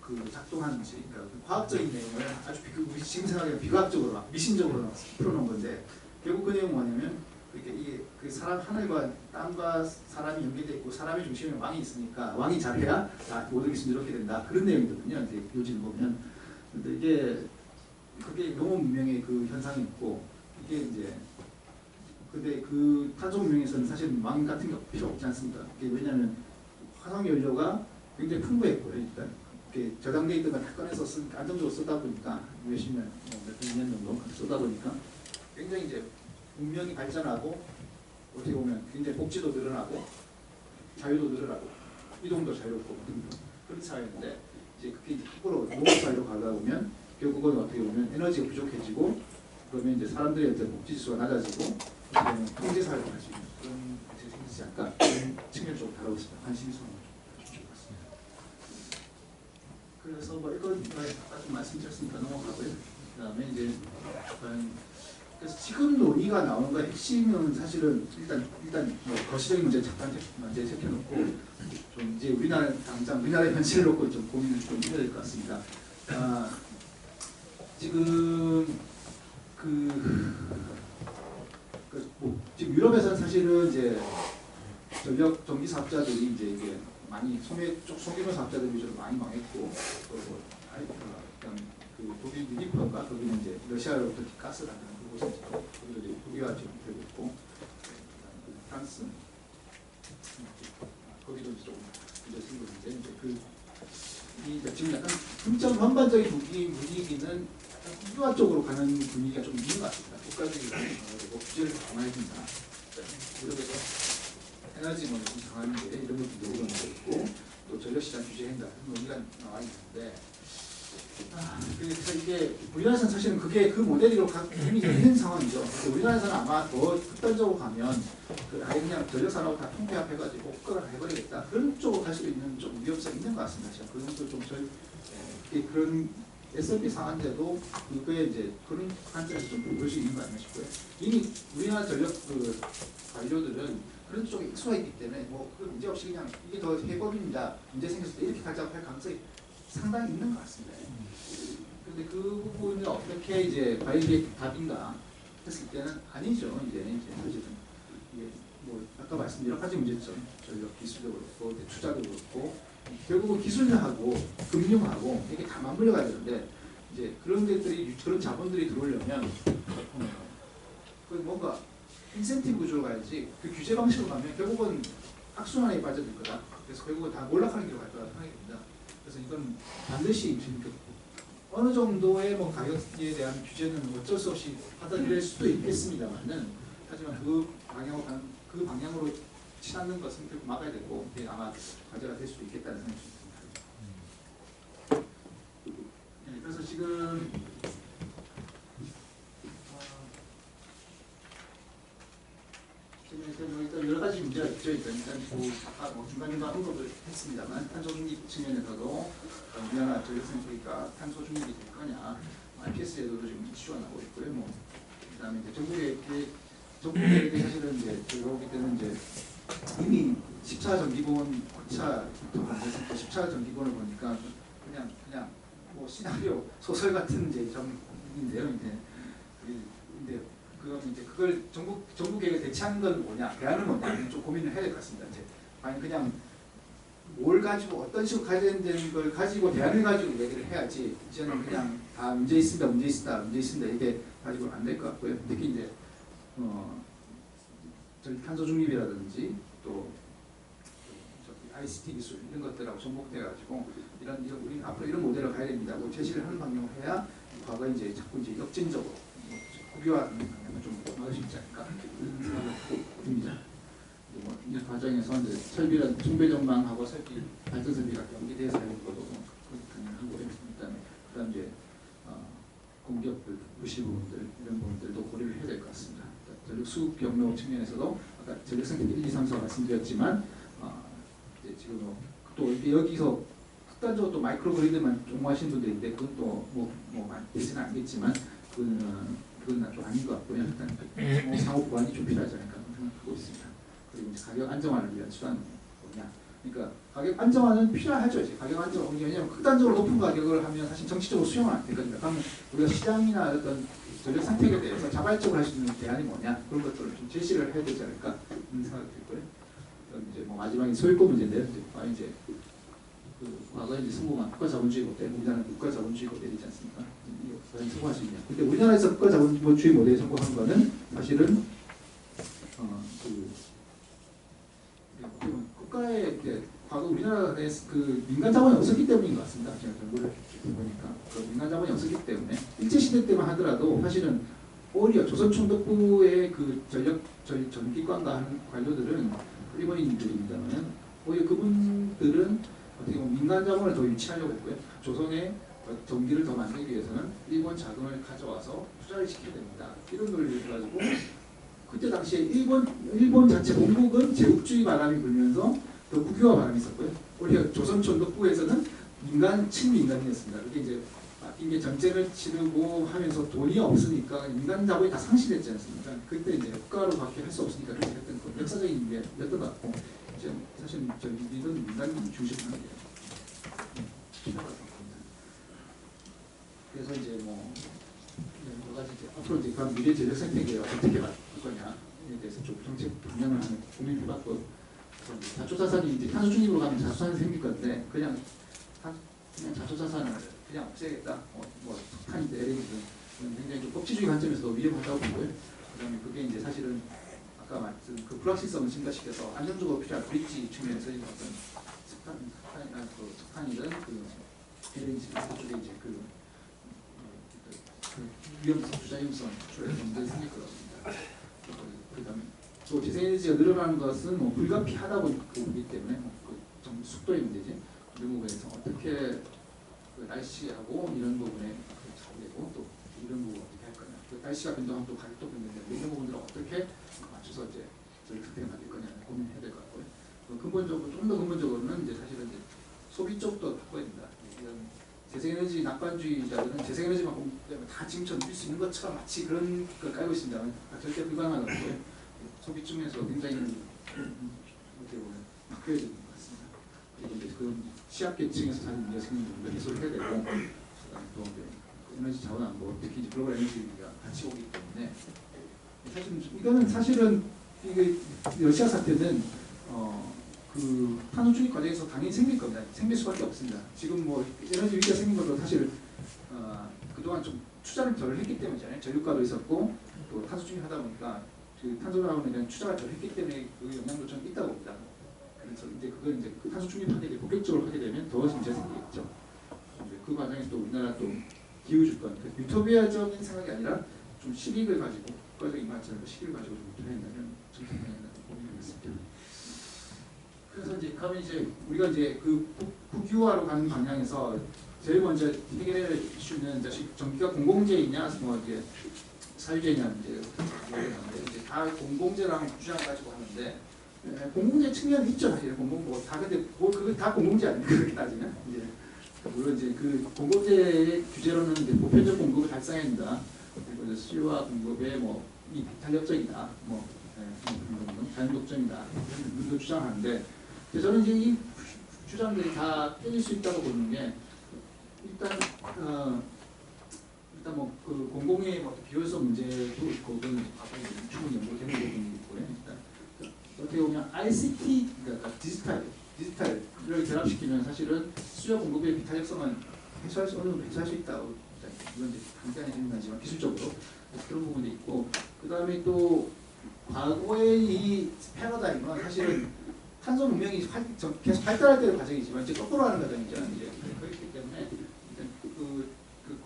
그 작동하는지 그러니까 과학적인 내용을 아주 우리 지금 생각하기에 비과학적으로 막 미신적으로 풀어놓은 건데 결국 그 내용은 뭐냐면 이게 그 사람 하늘과 땅과 사람이 연계되어 있고 사람의 중심에 왕이 있으니까 왕이 잘해야 모든 것이 이렇게 된다 그런 내용이거든요. 이제 요지를 보면 근데 이게 그게 농업 문명의 그 현상이 있고 이게 이제 근데 그 탄소 문명에서는 사실 왕 같은 게 필요 없지 않습니까? 이게 왜냐하면 화석 연료가 굉장히 풍부했고요. 일단 저장돼 있던 걸 다 꺼내서 안정적으로 쓰다 보니까 몇십 년, 몇 년 정도 쓰다 보니까 굉장히 이제 문명이 발전하고 어떻게 보면 굉장히 복지도 늘어나고 자유도 늘어나고 이동도 자유롭고 그런 사회인데 이제 그게 이제 거꾸로 농업 사회로 가다 보면 결국은 어떻게 보면 에너지가 부족해지고 그러면 이제 사람들의 어떤 복지 지수가 낮아지고 통제 사회로 갈 수 있는 그런 것이 생기지 않을까 그런 측면을 좀 다루고 있습니다. 관심이 있어서 그래서 뭐 이건 아까 좀 말씀드렸으니까 넘어가고요. 그다음에 이제 그래서 지금 논의가 나오는 거 핵심은 사실은 일단 뭐 거시적인 문제 잠깐 먼저 제껴놓고 좀 이제 당장 우리나라의 현실을 놓고 좀 고민을 좀 해야 될 것 같습니다. 지금 뭐 지금 유럽에서는 사실은 이제 전력 전기 사업자들이 이제 이게 많이 소규모 사업자들이 좀 많이 망했고 또 그 독일 유니퍼인가 거기는 이제 러시아로부터 가스를 하는 그곳이죠. 거기도 이제 독일과 지금 되고 있고 프랑스 거기도 이제 조금 문제 생기는데 이제 지금 약간 점점 전반적인 분위기는 약간 국가 쪽으로 가는 분위기가 좀 있는 것 같습니다. 국가적인 규제를 강화해 준다. 유럽에서 에너지 뭐 좀 강화하는데 이런 것도 논의가 있고 또 전력시장 규제한다 그런 논의가 나와 있는데 그래서 이게 우리나라에서는 사실은 그게 그 모델로 이미 있는 상황이죠. 우리나라에서는 아마 더 극단적으로 가면 아예 그냥 전력산업을 다 통폐합해가지고 국가가 다 해버리겠다 그런 쪽으로 갈 수도 있는 좀 위험성이 있는 것 같습니다. 그 정도 좀 그런 S&P 상한제도 그거에 이제 그런 관점에서 좀 볼 수 있는 거 아닌가 싶고요. 이미 우리나라 전력 관료들은 그런 쪽에 익숙해 있기 때문에 뭐 그 문제 없이 그냥 이게 더 해법입니다. 문제 생겼을 때 이렇게 가자고 할 가능성이 상당히 있는 것 같습니다. 근데 그 부분은 어떻게 이제 과연 이게 답인가 했을 때는 아니죠. 이제 사실은 이게 뭐 아까 말씀드린 여러 가지 문제점, 전력 기술적으로 그렇고 투자도 그렇고 결국은 기술하고 금융하고 이게 다 맞물려 가야 되는데 이제 그런 데들이 그런 자본들이 들어오려면 그 뭔가 인센티브 구조로 가야지 그 규제 방식으로 가면 결국은 악순환에 빠져들 거다. 그래서 결국은 다 몰락하는 길로 갈 거라 생각이 듭니다. 그래서 이건 반드시 지금 어느 정도의 뭐 가격에 대한 규제는 어쩔 수 없이 받아들일 수도 있겠습니다만은 하지만 그 방향으로 치닫는 것은 결국 막아야 되고 그게 아마 과제가 될 수도 있겠다는 생각이 듭니다. 네, 그래서 지금 일단 여러 가지 문제가 있죠. 일단 아까 뭐 중간중간 언급을 했습니다만 탄소 중립 측면에서도 우리나라 전력생태계가 탄소 중립이 될 거냐, IPS에도 지금 이슈가 나오고 있고요. 뭐 그다음에 이제 정부계획이 사실은 이제 들어오기 때는 이제 이미 10차 전기권, 9차 10차 전기권을 보니까 그냥 뭐 시나리오 소설 같은 이제 점인데요. 근데 그걸 정부 계획을 대체하는 건 뭐냐, 대안은 뭐냐 좀 고민을 해야 될 것 같습니다. 이제 아니 그냥 뭘 가지고 어떤 식으로 가져야 되는 걸 가지고 대안을 가지고 얘기를 해야지 이제는 그냥 다 문제 있습니다 이게 가지고 안 될 것 같고요. 특히 이제 탄소 중립이라든지 또 ICT 기술 이런 것들하고 접목돼가지고 우리는 앞으로 이런 모델을 가야 됩니다. 뭐 제시를 하는 방향으로 해야 과거에 이제 자꾸 이제 역진적으로 국유화하는 방향을 좀 막을 수 있지 않을까 그런 생각을 듭니다. 이 과정에서 이제 설비는 중배 전망하고 설비 발전 설비가 연계돼서 하는 것도 가능하고요. 그다음 이제 공기업들 부실 부분들 이런 부분들도 고려를 해야 될 것 같습니다. 전력 수급 경로 측면에서도 아까 전력 생태계 1, 2, 3, 4 말씀드렸지만 이제 지금 또 여기서 극단적으로 또 마이크로 그리드만 옹호하시는 분들인데 그건 또뭐 많이 되지는 않겠지만 그건 좀 아닌 것 같고요. 일단 상호 보완이 좀 필요하지 않을까 생각하고 있습니다. 그리고 이제 가격 안정화를 위한 수단은 뭐냐? 그러니까 가격 안정화는 필요하죠. 이제 가격 안정화 왜냐하면 극단적으로 높은 가격을 하면 사실 정치적으로 수용은 안 되거든요. 그러면 우리가 시장이나 어떤 전력 상태에 대해서 자발적으로 할 수 있는 대안이 뭐냐 그런 것들을 좀 제시를 해야 되지 않을까 그런 생각이 들고요. 이제 뭐 마지막에 소유권 문제인데요. 이제 그 과거에 이제 성공한 국가자본주의 모델, 우리나라는 국가자본주의 모델이지 않습니까? 이거 과연 성공할 수 있냐? 근데 우리나라에서 국가자본주의 모델에 성공한 거는 사실은 국가의 과거 우리나라에 그 민간 자본이 없었기 때문인 것 같습니다. 제가 연구를 보니까 그 민간 자본이 없었기 때문에 일제 시대 때만 하더라도 사실은 오히려 조선총독부의 그 전기관과 하는 관료들은 일본인들입니다만 오히려 그분들은 어떻게 보면 민간 자본을 더 유치하려고 했고요. 조선의 전기를 더 만들기 위해서는 일본 자금을 가져와서 투자를 시켜야 됩니다. 이런 논리를 가지고 그때 당시에 일본 자체 본국은 제국주의 바람이 불면서 더 국유화 바람이 있었고요. 오히려 조선총독부에서는 친민간이었습니다. 그게 이제 이게 전쟁을 치르고 하면서 돈이 없으니까 민간 자본이 다 상실했지 않습니까? 그때 이제 국가로밖에 할 수 없으니까 그렇게 했던 그 역사적인 게 였던 것 같고 이제 사실 이건 민간이 중심하는 게 필요하다고 봅니다. 그래서 이제 뭐 여러 가지 이제 앞으로 이제 그 미래 전력 생태계를 어떻게 할 거냐에 대해서 좀 정책 방향을 하는 고민을 해봤고 자초자산이 이제 탄소 중립으로 가면 자초자산이 생길 건데 그냥 자초자산을 그냥 없애야겠다. 뭐 석탄인데 LNG는 굉장히 좀 법치주의 관점에서도 위험하다고 보고요. 그다음에 그게 이제 사실은 아까 말씀 그 불확실성을 증가시켜서 안정적으로 필요한 브릿지 측면에서 어떤 석탄이든 그 LNG 쪽에 이제 그 위험성, 주자 위험성 추출에 문제가 생길 거랍니다. 그다음에 또 재생에너지가 늘어나는 것은 뭐 불가피하다 보기 때문에 좀 속도의 문제지. 이런 부분에서 어떻게 그 날씨하고 이런 부분에 잡되고 또 이런 부분 어떻게 할 거냐. 그 날씨가 변동하면 또 가격도 변동되고 이런 부분들을 어떻게 맞춰서 이제 저희 특혜를 만들 거냐 고민해야 될 것 같고요. 근본적으로 좀 더 근본적으로는 이제 사실은 이제 소비 쪽도 바꿔야 된다. 이런 재생에너지 낙관주의자들은 재생에너지만큼 다 지금처럼 누릴 수 있는 것처럼 마치 그런 걸 깔고 있습니다. 절대 불가능한 거고요. 소비 측면에서 굉장히 어떻게 보면 바뀌어야 되는 것 같습니다. 그리고 이제 그 취약계층에서 사는 문제가 생기는 부분을 해소를 해야 되고 또 에너지 자원 안보 특히 이제 글로벌 에너지가 같이 오기 때문에 이거는 사실은 이게 러시아 사태는 그 탄소 중립 과정에서 당연히 생길 겁니다. 생길 수밖에 없습니다. 지금 뭐 에너지 위기가 생긴 것도 사실 그동안 좀 투자를 덜 했기 때문이잖아요. 전유가도 있었고 또 탄소 중립 하다 보니까 그 탄소 나오는 그냥 투자가 덜 했기 때문에 그 영향도 좀 있다고 봅니다. 그래서 이제 그건 이제 탄소 중립하게 본격적으로 하게 되면 더 문제 생기겠죠. 이제 그 과정에 또 우리나라 또 기후 주권, 유토피아적인 생각이 아니라 좀 실익을 가지고 국가적인 관점에서 실익을 가지고 좀 해낸다면 정책을 해낸다는 고민을 했습니다. 그래서 이제 가면 이제 우리가 이제 그 국유화로 가는 방향에서 제일 먼저 해결할 이슈는 전기가 공공재이냐, 뭐 이제 사유재냐 이제 다 공공재랑 주장을 가지고 하는데 공공재 측면이 있죠. 사실 다 근데 그거 다 공공재 아닙니까? 그렇게 따지면 이제 물론 이제 그 공공재의 규제로는 이제 보편적 공급을 달성해야 된다. 그리고 수요와 공급의 이 비탄력적이다, 자연 독점이다 이런 걸 주장하는데 저는 이제 이 주장들이 다 깨질 수 있다고 보는 게 일단 그 공공의 비효율성 문제도 있고 그건 충분히 연구되는 부분이 있고요. 일단 어떻게 보면 ICT 그러니까 디지털을 결합시키면 사실은 수요 공급의 비탄력성은 어느 정도 해소할 수 있다고 물론 이제 간단히 생각하지만 기술적으로 그런 부분이 있고 그 다음에 또 과거의 이 패러다임은 사실은 탄소 문명이 계속 발달할 때의 과정이지만 이제 거꾸로 하는 과정이죠. 이제 그렇기 때문에 그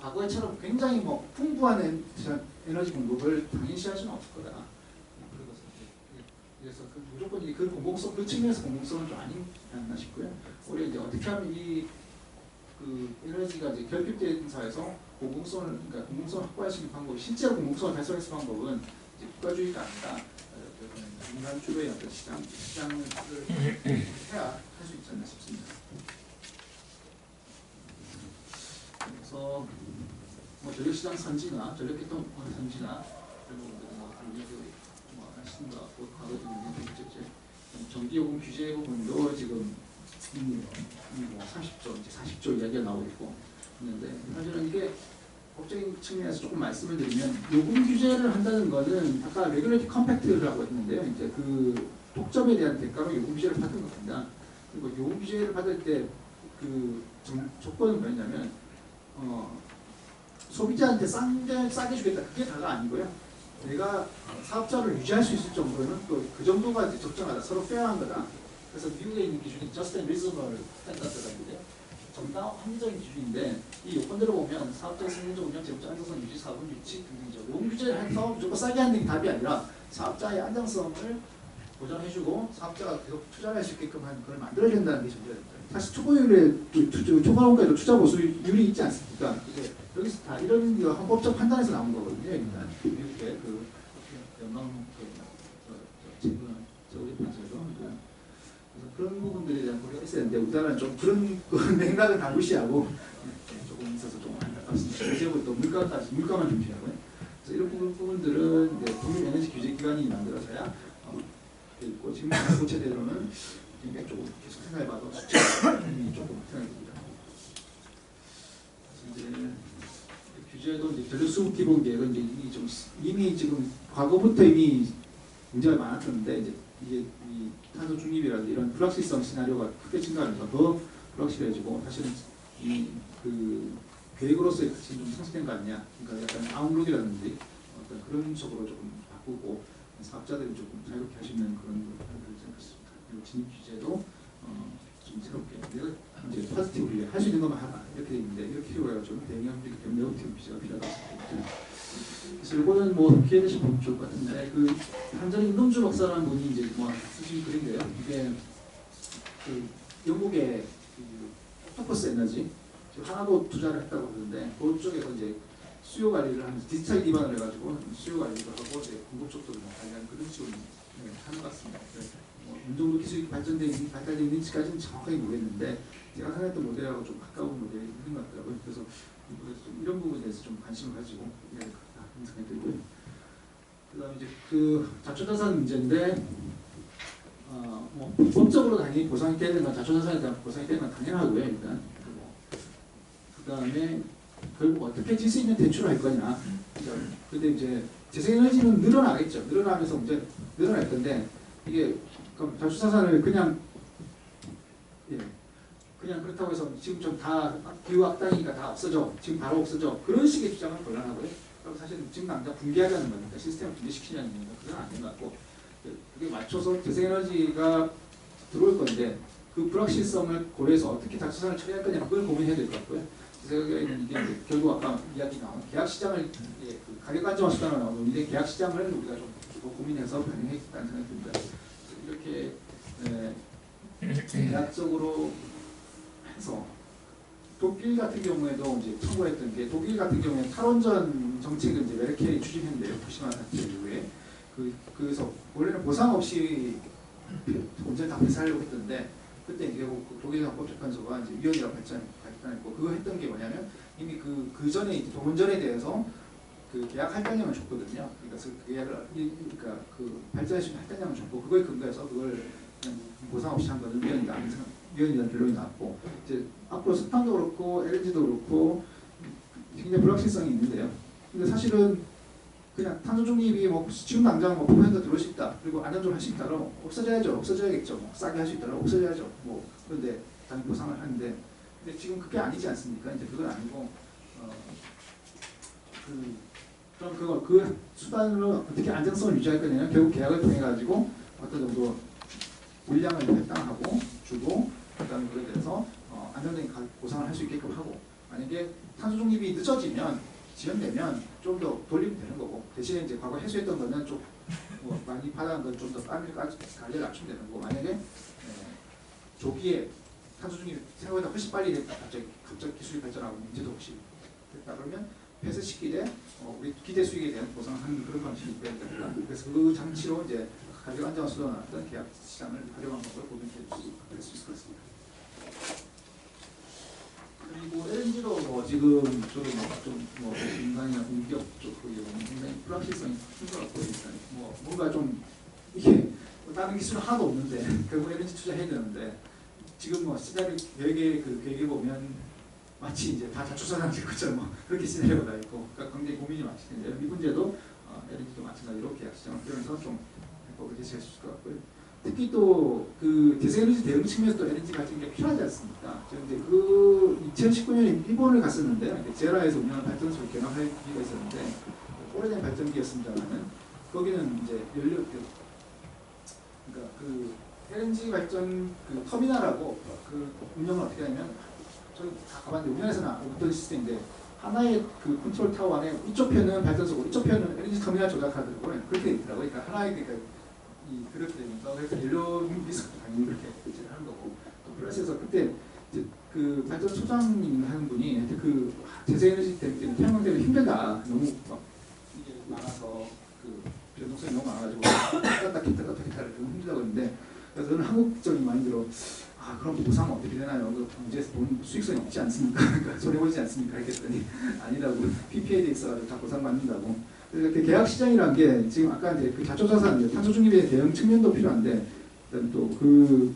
과거에처럼 굉장히 풍부한 에너지 공급을 당연시할 수는 없을 거다. 그래서 무조건 그 공공성 그 측면에서 공공성은 좀 아니지 않나 싶고요. 오히려 이제 어떻게 하면 그 에너지가 이제 결핍된 사회에서 공공성을 확보할 수 있는 방법, 실제로 공공성을 달성할 수 있는 방법은 이제 국가주의가 아니라 민간 주도의 어떤 시장을 해야 할 수 있지 않나 싶습니다. 그래서 전력시장 선진화, 전력계통 선진화 이런 부분들은 하시는 것 같고 과거 전기요금 규제 부분도 지금 30조, 이제 40조 이야기가 나오고 있고 있는데 사실은 이게 법적인 측면에서 조금 말씀을 드리면 요금 규제를 한다는 것은 아까 레귤레이티 컴팩트라고 했는데요. 이제 그 독점에 대한 대가로 요금 규제를 받은 겁니다. 그리고 요금 규제를 받을 때 그 조건은 뭐였냐면 소비자한테 싸게 주겠다. 그게 다가 아니고요. 내가 사업자를 유지할 수 있을 정도는 또 그 정도가 이제 적정하다. 서로 페어한 거다. 그래서 미국에 있는 기준이 Just and Reasonable Standard가 있는데요. 정당 합리적인 기준인데 이 요건들을 보면 사업자의 승인적 운영, 재무적 안정성 유지, 사업은 유치 등등이죠. 요금 규제를 해서 무조건 싸게 하는 게 답이 아니라 사업자의 안정성을 보장해주고 사업자가 계속 투자를 할 수 있게끔 하는 그걸 만들어야 된다는 게 전제가 됩니다. 사실 초과원가에도 투자 보수율이 있지 않습니까? 이제 여기서 다 이런 헌법적 판단에서 나온 거거든요. 일단 미국의 그 연방 재무제도에서 그래서 그런 부분들에 대한 고려가 있어야 되는데 우리나라는 좀 그런 맥락은 다 무시하고 조금 있어서 좀 안타깝습니다. 그리고 또 물가만 중시하고요. 그래서 이런 부분들은 국민 에너지 규제 기관이 만들어서야 있고 지금 고체대로는 조금 계속 생각해봐도 숫자이 조금 생각이 듭니다. 이제 규제도 이제 전력수급 기본 계획은 이미 지금 과거부터 이미 문제가 많았는데 이제 이게 이 탄소 중립이라든지 이런 불확실성 시나리오가 크게 증가하면서 더 불확실해지고 사실은 이 그 계획으로서의 가치는 좀 상쇄된 거 아니냐. 그러니까 약간 아웃룩이라든지 어떤 그런 쪽으로 조금 바꾸고 사업자들이 조금 자유롭게 할 수 있는 그런 것들을 생각했습니다. 그리고 진입 규제도 좀 새롭게 내가 이제 포지티브리 할 수 있는 것만 하라 이렇게 돼 있는데 이렇게 해가지고 대응형적이기 때문에 네거티브 규제가 필요하다. 그래서 이거는 기회 되시면 보면 좋을 것 같은데 그 한전의 임동주 박사라는 분이 이제 쓰신 글인데요. 이게 그 영국의 옥토퍼스 에너지 하나도 투자를 했다고 하는데 그쪽에서 이제 수요 관리를 하면서 디지털 기반을 해가지고 수요 관리도 하고 이제 공급 쪽도 관리하는 그런 식으로 하는 것 같습니다. 어느 정도 기술이 발달되어 있는지까지는 정확하게 모르겠는데 제가 생각했던 모델하고 좀 가까운 모델이 있는 것 같더라고요. 그래서 좀 이런 부분에 대해서 좀 관심을 가지고 해야 될 것 같다 하는 생각이 들고요. 그다음에 이제 그 자초자산 문제인데 법적으로 당연히 보상이 돼야 되는 건 자초자산에 대한 보상이 되는 건 당연하고요. 일단 그다음에 결국 어떻게 질 수 있는 대출을 할 거냐. 근데 이제 재생에너지는 늘어나겠죠. 늘어나면서 문제 늘어날 건데 이게 자초자산을 그냥 그렇다고 해서 지금 좀 다 기후 악당이니까 다 없어져. 지금 바로 없어져. 그런 식의 주장은 곤란하고요. 그럼 사실 지금 당장 붕괴하자는 거니까 시스템을 붕괴시키자는 거니까 그건 아닌 것 같고 그게 맞춰서 재생에너지가 들어올 건데 그 불확실성을 고려해서 어떻게 자초산을 처리할 거냐 그걸 고민해야 될 것 같고요. 제 생각에는 이게 결국 아까 이야기 나온 계약 시장을 그 가격 안정화 수단으로 나오는데 계약 시장을 우리가 좀 고민해서 변형했다는 생각이 듭니다. 이렇게 계약적으로 해서 독일 같은 경우에도 이제 참고했던 게 독일 같은 경우에 탈원전 정책을 이제 메르켈이 추진했는데요. fukushima 사태 이후에 그래서 원래는 보상 없이 온전 다 폐쇄하려고 했던데 그때 이제 독일 헌법재판소가 이제 위헌이라고 발전했고 그거 했던 게 뭐냐면 이미 그 전에 이제 동원전에 대해서 그 계약 할당량을 줬거든요. 그러니까 그 계약을 그러니까 그 발전해 준 할당량을 줬고 그거에 근거해서 그걸 그냥 보상 없이 한 거는 위헌이라는 결론이 나왔고 이제 앞으로 석탄도 그렇고 LNG도 그렇고 굉장히 불확실성이 있는데요. 근데 사실은 그냥 탄소 중립이 뭐 지금 당장 뭐 5% 들어올 수 있다. 그리고 안전적으로 할 수 있다. 그럼 없어져야죠. 없어져야겠죠. 뭐 싸게 할 수 있다. 없어져야죠. 뭐 그런데 당연히 보상을 하는데 근데 지금 그게 아니지 않습니까? 이제 그건 아니고 그럼 그 수단으로 어떻게 안정성을 유지할 거냐면 결국 계약을 통해 가지고 어떤 정도 물량을 할당하고 주고 그다음에 그에 대해서 안정적인 보상을 할 수 있게끔 하고 만약에 탄소 중립이 늦어지면 지연되면 좀 더 돌리면 되는 거고 대신에 이제 과거 해소했던 거는 좀 뭐 많이 받아간 건 좀 더 가격을 낮추면 되는 거고 만약에 조기에 탄소 중립 생각보다 훨씬 빨리 됐다 갑자기 기술이 발전하고 문제도 없이 됐다 그러면 폐쇄 시기에 우리 기대 수익에 대한 보상을 하는 그런 방식이 있어야 됩니다. 그래서 그 장치로 이제 가격 안정화 수단을 어떤 계약 시장을 활용한 것을 고민해 줄 수 있을 것 같습니다. 그리고 LNG도 뭐 지금 좀뭐 인간이나 공기업 쪽 굉장히 불확실성이 큰 것 같고 일단 뭐 뭔가 좀 이게 뭐 다른 기술은 하나도 없는데 결국 LNG 투자해야 되는데 지금 뭐 시나리오 계획에 보면 마치 이제 다 자초사장일 것처럼 뭐 그렇게 시나리오가 다 있고 그러니까 굉장히 고민이 많으실 텐데요. 이 문제도 LNG도 마찬가지로 계약 시장을 활용해서 좀 해법을 제시할 수 있을 것 같고요. 특히 또 그 대세에너지 대응 측면에서도 LNG 발전이 필요하지 않습니까? 제가 이제 그 2019년에 일본을 갔었는데 제라에서 운영하는 발전소를 개방할 기회가 있었는데 오래된 발전기였습니다만은 거기는 이제 연료 그러니까 그 LNG 발전 그 터미널하고 그 운영을 어떻게 하냐면 저희 다 가봤는데 우리나라에서는 어떤 시스템인데 하나의 그 컨트롤 타워 안에 이쪽 편은 발전소고 이쪽 편은 LNG 터미널 조작하더라고요. 그렇게 돼 있더라고요. 그러니까 하나의 그렇게 되면서 그래서 연료 리스크도 당연히 그렇게 하는 거고 또 플러스에서 그때 이제 그 발전소장님 하는 분이 그 재생에너지 때문에 태양광 때문에 힘들다 너무 막 이게 많아서 그 변동성이 너무 많아가지고 땄다 켰다를 좀 힘들다고 했는데 그래서 저는 한국적인 마인드로 그럼 보상 어떻게 되나요? 그 문제에서 돈 수익성이 없지 않습니까? 그러니까 손해보지 않습니까? 했더니 아니라고 PPA에 돼 있어가지고 다 보상받는다고. 그래서 그 계약 시장이라는 게 지금 아까 이제 그 자초자산 탄소 중립에 대응 측면도 필요한데 그다음 또 그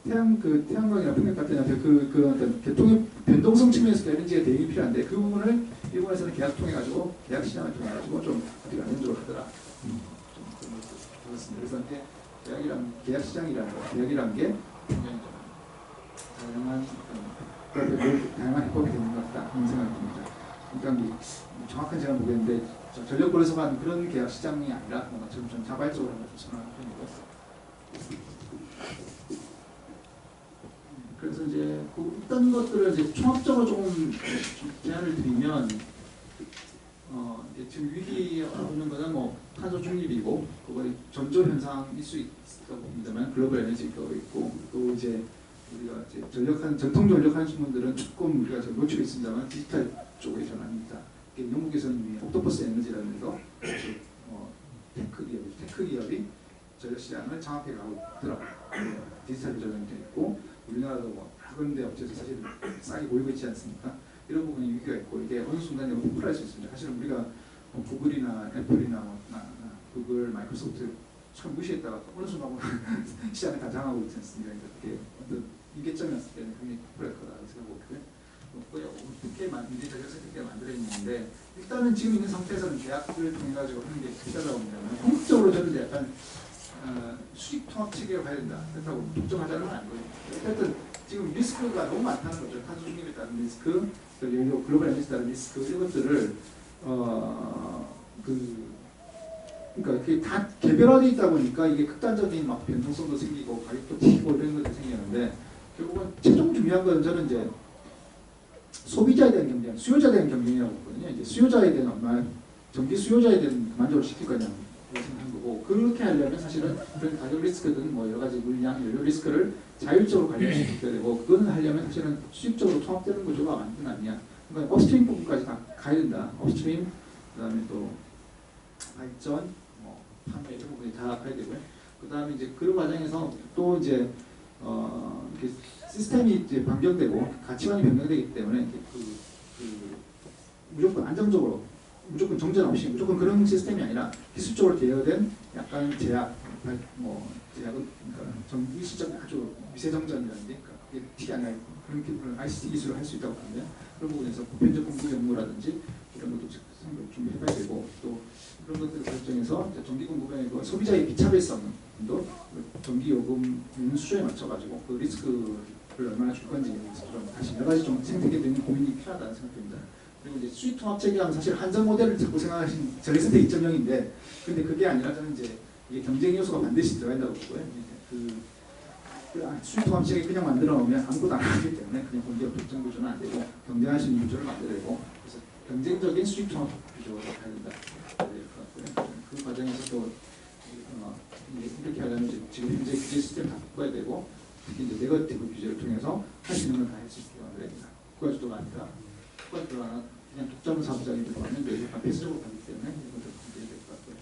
태양광이나 풍력 같은 그 어떤 개통의 변동성 측면에서 LNG가 대응이 필요한데 그 부분을 일본에서는 계약 통해 가지고 계약 시장을 통해 가지고 좀 어떻게 안정적으로 하더라. 좀 그런 것도 들었습니다. 그래서 이제 계약 시장이라는 게 굉장히 다양한 해법이 되는 것 같다 이런 생각이 듭니다. 그러니까 정확한 제가 모르겠는데 전력거래소만 그런 계약 시장이 아니라 뭔가 좀 자발적으로 한번 선언하는 편이고. 그래서 이제 어떤 것들을 이제 총합적으로 좀 제안을 드리면 지금 위기에 오는 거는 뭐 탄소 중립이고 그거의 전조 현상일 수 있을 겁니다만 글로벌 에너지 거 있고 또 이제 우리가 이제 전통 전력하는 분들은 조금 우리가 놓치고 있습니다만 디지털 쪽의 전환입니다. 영국에서는 이미 옥토퍼스 에너지라는 데서 테크 기업이 전력 시장을 장악해 가고 있더라고요. 디지털 전환이 되어 있고 우리나라도 뭐 그런 데 업체에서 사실 싸게 보이고 있지 않습니까? 이런 부분이 위기가 있고 이게 어느 순간에 폭발할 수 있습니다. 사실은 우리가 구글이나 애플이나 구글, 마이크로소프트 참 무시했다가 어느 순간 시장을 다 장악하고 있지 않습니까? 그게 어떤 위계점이었을 때는 굉장히 폭발할 거라고 생각하고요. 어떻게 이제 전력 세트가 만들어 있는데 일단은 지금 있는 상태에서는 계약을 통해 가지고 하는 게 필요하다고 봅니다. 궁극적으로 저는 약간 수익 통합 체계로 가야 된다. 그렇다고 독점하자는 건 아니고요. 어쨌든 지금 리스크가 너무 많다는 거죠. 탄소 중립에 따른 리스크, 글로벌 에너지에 따른 리스크 이런 것들을 그러니까 그게 다 개별화되어 있다 보니까 이게 극단적인 막 변동성도 생기고 가격도 튀고 이런 것도 생기는데 결국은 최종 중요한 건 저는 이제 소비자에 대한 경쟁, 수요자에 대한 경쟁이라고 보거든요. 이제 수요자에 대한 얼마 전기 수요자에 대한 만족을 시킬 거냐 생각한 거고 그렇게 하려면 사실은 그런 가격 리스크든 뭐 여러 가지 물량, 연료 리스크를 자율적으로 관리시켜야 되고 그거는 하려면 사실은 수입적으로 통합되는 구조가 맞는 건 아니야. 그러니까 업스트림 부분까지 다 가야 된다. 업스트림 그다음에 또 발전, 뭐 판매 이런 부분이 다 가야 되고요. 그다음에 이제 그런 과정에서 또 이제 이렇게 시스템이 이제 변경되고 가치관이 변경되기 때문에 이렇게 무조건 안정적으로 무조건 정전 없이 무조건 그런 시스템이 아니라 기술적으로 제어된 약간 제약, 뭐 제약은 그러니까 일시적 아주 미세 정전이라든지 그러니까 그게 티 안 나고 그런 기술을 ICT 기술을 할 수 있다고 하는데 그런 부분에서 보편적 공급 연구라든지 이런 것도 좀 해봐야 되고 또 그런 것들 결정해서 전기 공급에 그 소비자의 비차별성도 전기 요금 수준에 맞춰가지고 그 리스크를 얼마나 줄 건지 좀 다시 여러 가지 좀 생태계에 대한 고민이 필요하다는 생각입니다. 그리고 이제 수익 통합 체계하면 사실 한전 모델을 자꾸 생각하신 저희 선택 2.0인데 근데 그게 아니라 저는 이제 이게 경쟁 요소가 반드시 들어간다고 보고요. 수익 통합 체계 그냥 만들어 놓으면 아무것도 안 하기 때문에 그냥 공기업 독점 구조는 안 되고 경쟁할 수 있는 구조를 만들어야 되고 그래서 경쟁적인 수익 통합 구조가 가야 된다. 그 과정에서 또 이렇게 하려면 이제 지금 현재 규제 시스템 다 바꿔야 되고 특히 이제 네거티브 규제를 통해서 할 수 있는 건 다 할 수 있게 만들어야 된다. 국가주도가 아니라 국가주도가 그냥 독점 사업장이 들어가면 이제 약간 폐쇄적으로 가기 때문에 이것도 문제가 될 것 같고요.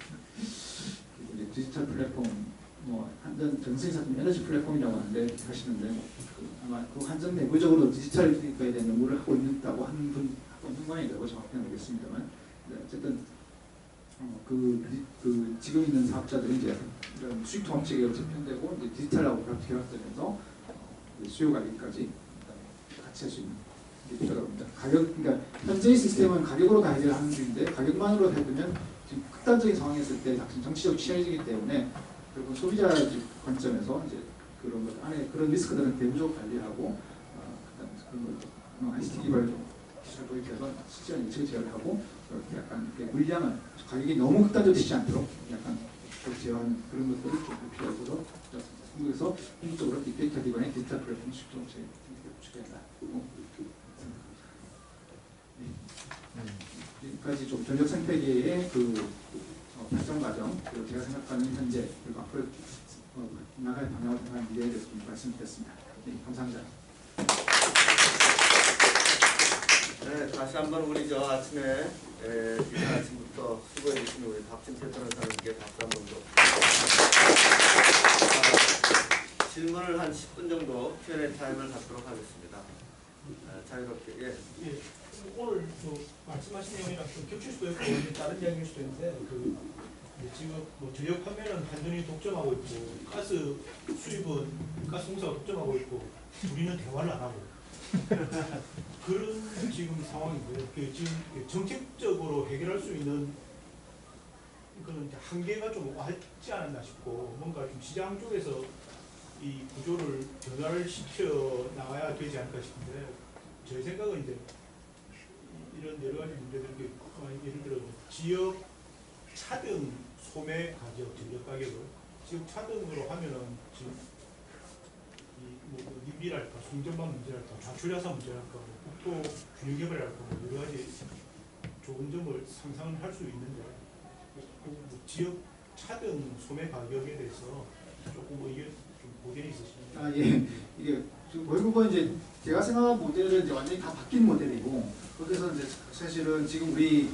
그리고 이제 디지털 플랫폼 뭐 한전 전생사진 에너지 플랫폼이라고 하는데 하시는데 아마 그 한전 내부적으로 디지털에 대한 연구를 하고 있다고 하는 분 하고 있는 모양이라고 정확히 모르겠습니다만 어쨌든 지금 있는 사업자들이 이제 이런 수익 통합 체계로 재편되고 이제 디지털하고 결합되면서 수요 가격까지 같이 할 수 있는 게 필요하다고 합니다. 그러니까 현재의 시스템은 가격으로 다 해결하는 중인데 가격만으로 해두면 지금 극단적인 상황이 있을 때 정치적 취약이기 때문에 그리고 소비자 관점에서 이제 그런 것 안에 그런 리스크들은 대부적으로 관리하고 그런 걸 ICT 기반을 좀 기술 도입해서 실제로 예측 제어를 하고 이렇게 약간 이렇게 물량을 가격이 너무 극단적으로 치지 않도록 약간 제어하는 그런 것들을 좀 필요하고서 한국에서 궁극적으로 빅데이터 기반의 디지털 플랫폼 수익통제 구축해야 한다. 여기까지 좀 전력 생태계의 발전 과정 그리고 제가 생각하는 현재 그리고 앞으로 나갈 방향을 생각하는 미래에 대해서 좀 말씀드렸습니다. 네, 감사합니다. 네, 다시 한번 우리 저 아침에 이른 아침부터 수고해 주신 우리 박진태 변호사님께 박수 한번 더. 질문을 한 10분 정도 Q&A 타임을 갖도록 하겠습니다. 자유롭게. 예. 예. 오늘 말씀하신 내용이랑 좀 겹칠 수도 있고 다른 이야기일 수도 있는데 지금 뭐 전력 판매는 한전이 독점하고 있고 가스 수입은 가스공사가 독점하고 있고 우리는 대화를 안 하고 그런 지금 상황인데 지금 정책적으로 해결할 수 있는 그런 한계가 좀 왔지 않았나 싶고 뭔가 좀 시장 쪽에서 이 구조를 변화를 시켜 나가야 되지 않을까 싶은데 저희 생각은 이제 이런 여러 가지 문제들이 예를 들어 지역 차등 소매 가격, 전력 가격을 지역 차등으로 하면은 지금 뭐 님비랄까, 송전망 문제랄까, 좌출야사 문제랄까, 국토 균형 개발이랄까 뭐 여러 가지 좋은 점을 상상을 할 수 있는데 지역 차등 소매 가격에 대해서 조금 뭐 이게 좀 고견이 있으십니까? 예, 이게 결국은 이제 제가 생각한 모델은 이제 완전히 다 바뀐 모델이고 거기서 이제 사실은 지금 우리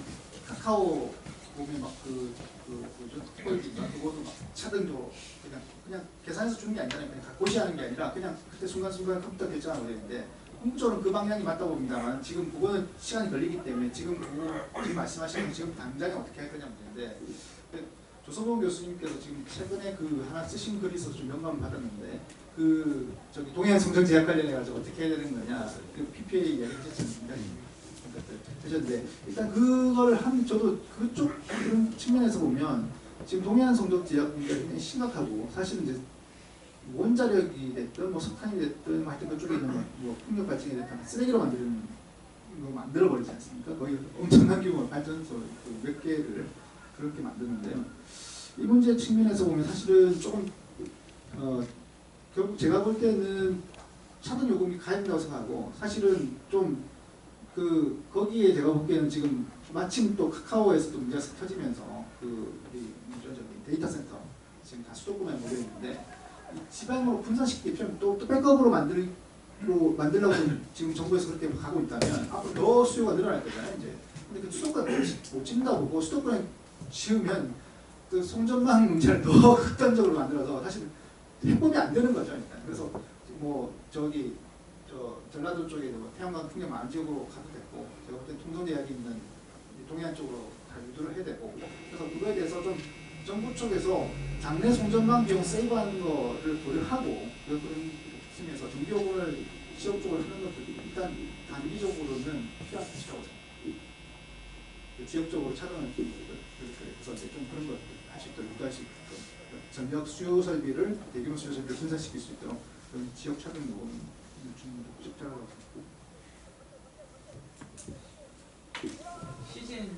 카카오 보면 막 뭐죠 폴인가 그것도 막 차등도 그냥 계산해서 주는 게 아니잖아요. 그냥 갖고시 하는 게 아니라 그냥 그때 순간순간 컴퓨터 결정하는 모델인데 궁극적으로는 그 방향이 맞다고 봅니다만 지금 그거는 시간이 걸리기 때문에 지금 말씀하시는 지금 당장에 어떻게 할 거냐 문제인데 조성동 교수님께서 지금 최근에 하나 쓰신 글이 있어서 좀 영감을 받았는데 저기 동해안 성장 제약 관련해 가지고 어떻게 해야 되는 거냐 그 PPA 이야기 하셨습니다. 하셨는데 일단 그걸 저도 그쪽 그런 측면에서 보면 지금 동해안 성적 제약 문제가 굉장히 심각하고 사실은 이제 원자력이 됐든 뭐 석탄이 됐든 하여튼 그쪽에 있는 뭐 풍력 발전이 됐든 쓰레기로 만들어버리지 않습니까? 거의 엄청난 규모 발전소 몇 개를 그렇게 만드는데요. 이 문제 측면에서 보면 사실은 조금 결국 제가 볼 때는 차등 요금이 가야 된다고 생각하고 사실은 좀 거기에 제가 보기에는 지금 마침 또 카카오에서도 문제가 터지면서 데이터 센터 지금 다 수도권에 몰려 있는데 지방으로 분산시키기 필요하면 또 백업으로 만들려고 지금 정부에서 그렇게 가고 있다면 앞으로 더 수요가 늘어날 거잖아요. 이제 근데 그 수도권 못 짓는다고 보고 수도권에 지으면 그 송전망 문제를 더 극단적으로 만들어서 사실 해법이 안 되는 거죠. 일단. 그래서 뭐 전라도 쪽에 뭐 태양광 풍력 안 지역으로 가도 되고 제가 볼 때 통동대학이 있는 동해안 쪽으로 다 유도를 해야 되고 그래서 그거에 대해서 좀 정부 쪽에서 장래 송전망 비용 세이브하는 거를 고려하고 그런 측면에서 전기요금을 지역적으로 하는 것들이 일단 단기적으로는 필요한 것이라고 생각합니다. 지역적으로 차등을 그래서 좀 그런 것 할 수 있도록 유도할 수 있도록 전력 수요 설비를 대규모 수요 설비를 분산시킬 수 있도록 그런 지역 차등 요금을 주는 것도 적절하다고 생각합니다. 시진의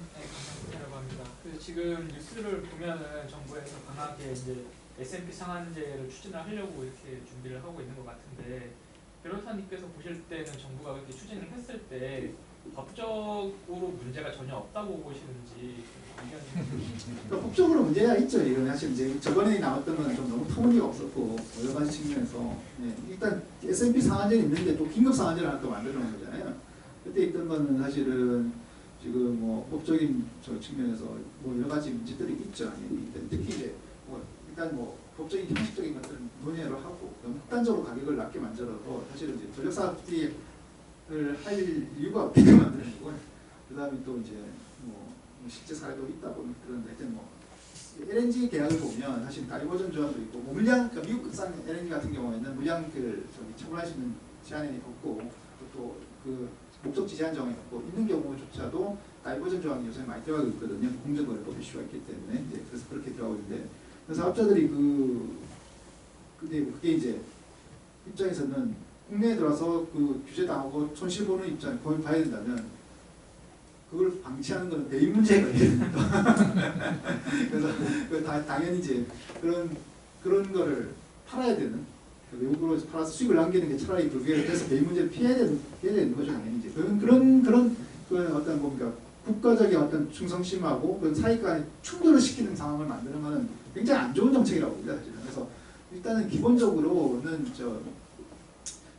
강남이라고 합니다. 지금 뉴스를 보면은 정부에서 강하게 이제 S&P 상한제를 추진을 하려고 이렇게 준비를 하고 있는 것 같은데 변호사님께서 보실 때는 정부가 그렇게 추진을 했을 때 법적으로 문제가 전혀 없다고 보시는지 그러니까 법적으로 문제가 있죠. 이건 사실 이제 저번에 나왔던 건 좀 너무 터무니가 없었고 여러 가지 측면에서 일단 S&P 상한제는 있는데 또 긴급 상한제를 하나 또 만들어 놓은 거잖아요. 그때 있던 거는 사실은 지금 뭐 법적인 측면에서 뭐 여러 가지 문제들이 있죠. 특히 이제 뭐 일단 뭐 법적인 형식적인 것들은 논의를 하고 너무 극단적으로 가격을 낮게 만들어도 사실은 이제 전력사업들을 할 이유가 없게 만드는 거고요. 그다음에 또 이제 뭐 실제 사례도 있다고 그러는데 하여튼 뭐 LNG 계약을 보면 사실 다이버전 조항도 있고 뭐 물량 그러니까 미국산 LNG 같은 경우에는 물량 처분할 수 있는 제한이 없고 또 그 목적지 제한 조항이 없고 있는 경우조차도 다이버전 조항이 요새 많이 들어가고 있거든요. 공정거래법 이슈가 있기 때문에 이제 그래서 그렇게 들어가고 있는데 그래서 사업자들이 근데 그게 이제 입장에서는 국내에 들어와서 그 규제 당하고 손실 보는 입장 그걸 봐야 된다면 그걸 방치하는 것은 대인 문제가 있습니다. 그래서 당연히 이제 그런 거를 팔아야 되는 외국으로 팔아서 수익을 남기는 게 차라리 그게 그래서 대인 문제를 피해야 되는 거죠. 당연히 이제 그런 어떤 뭡니까 국가적인 어떤 충성심하고 그 사익 간의 충돌을 시키는 상황을 만드는 것은 굉장히 안 좋은 정책이라고 봅니다. 사실은. 그래서 일단은 기본적으로는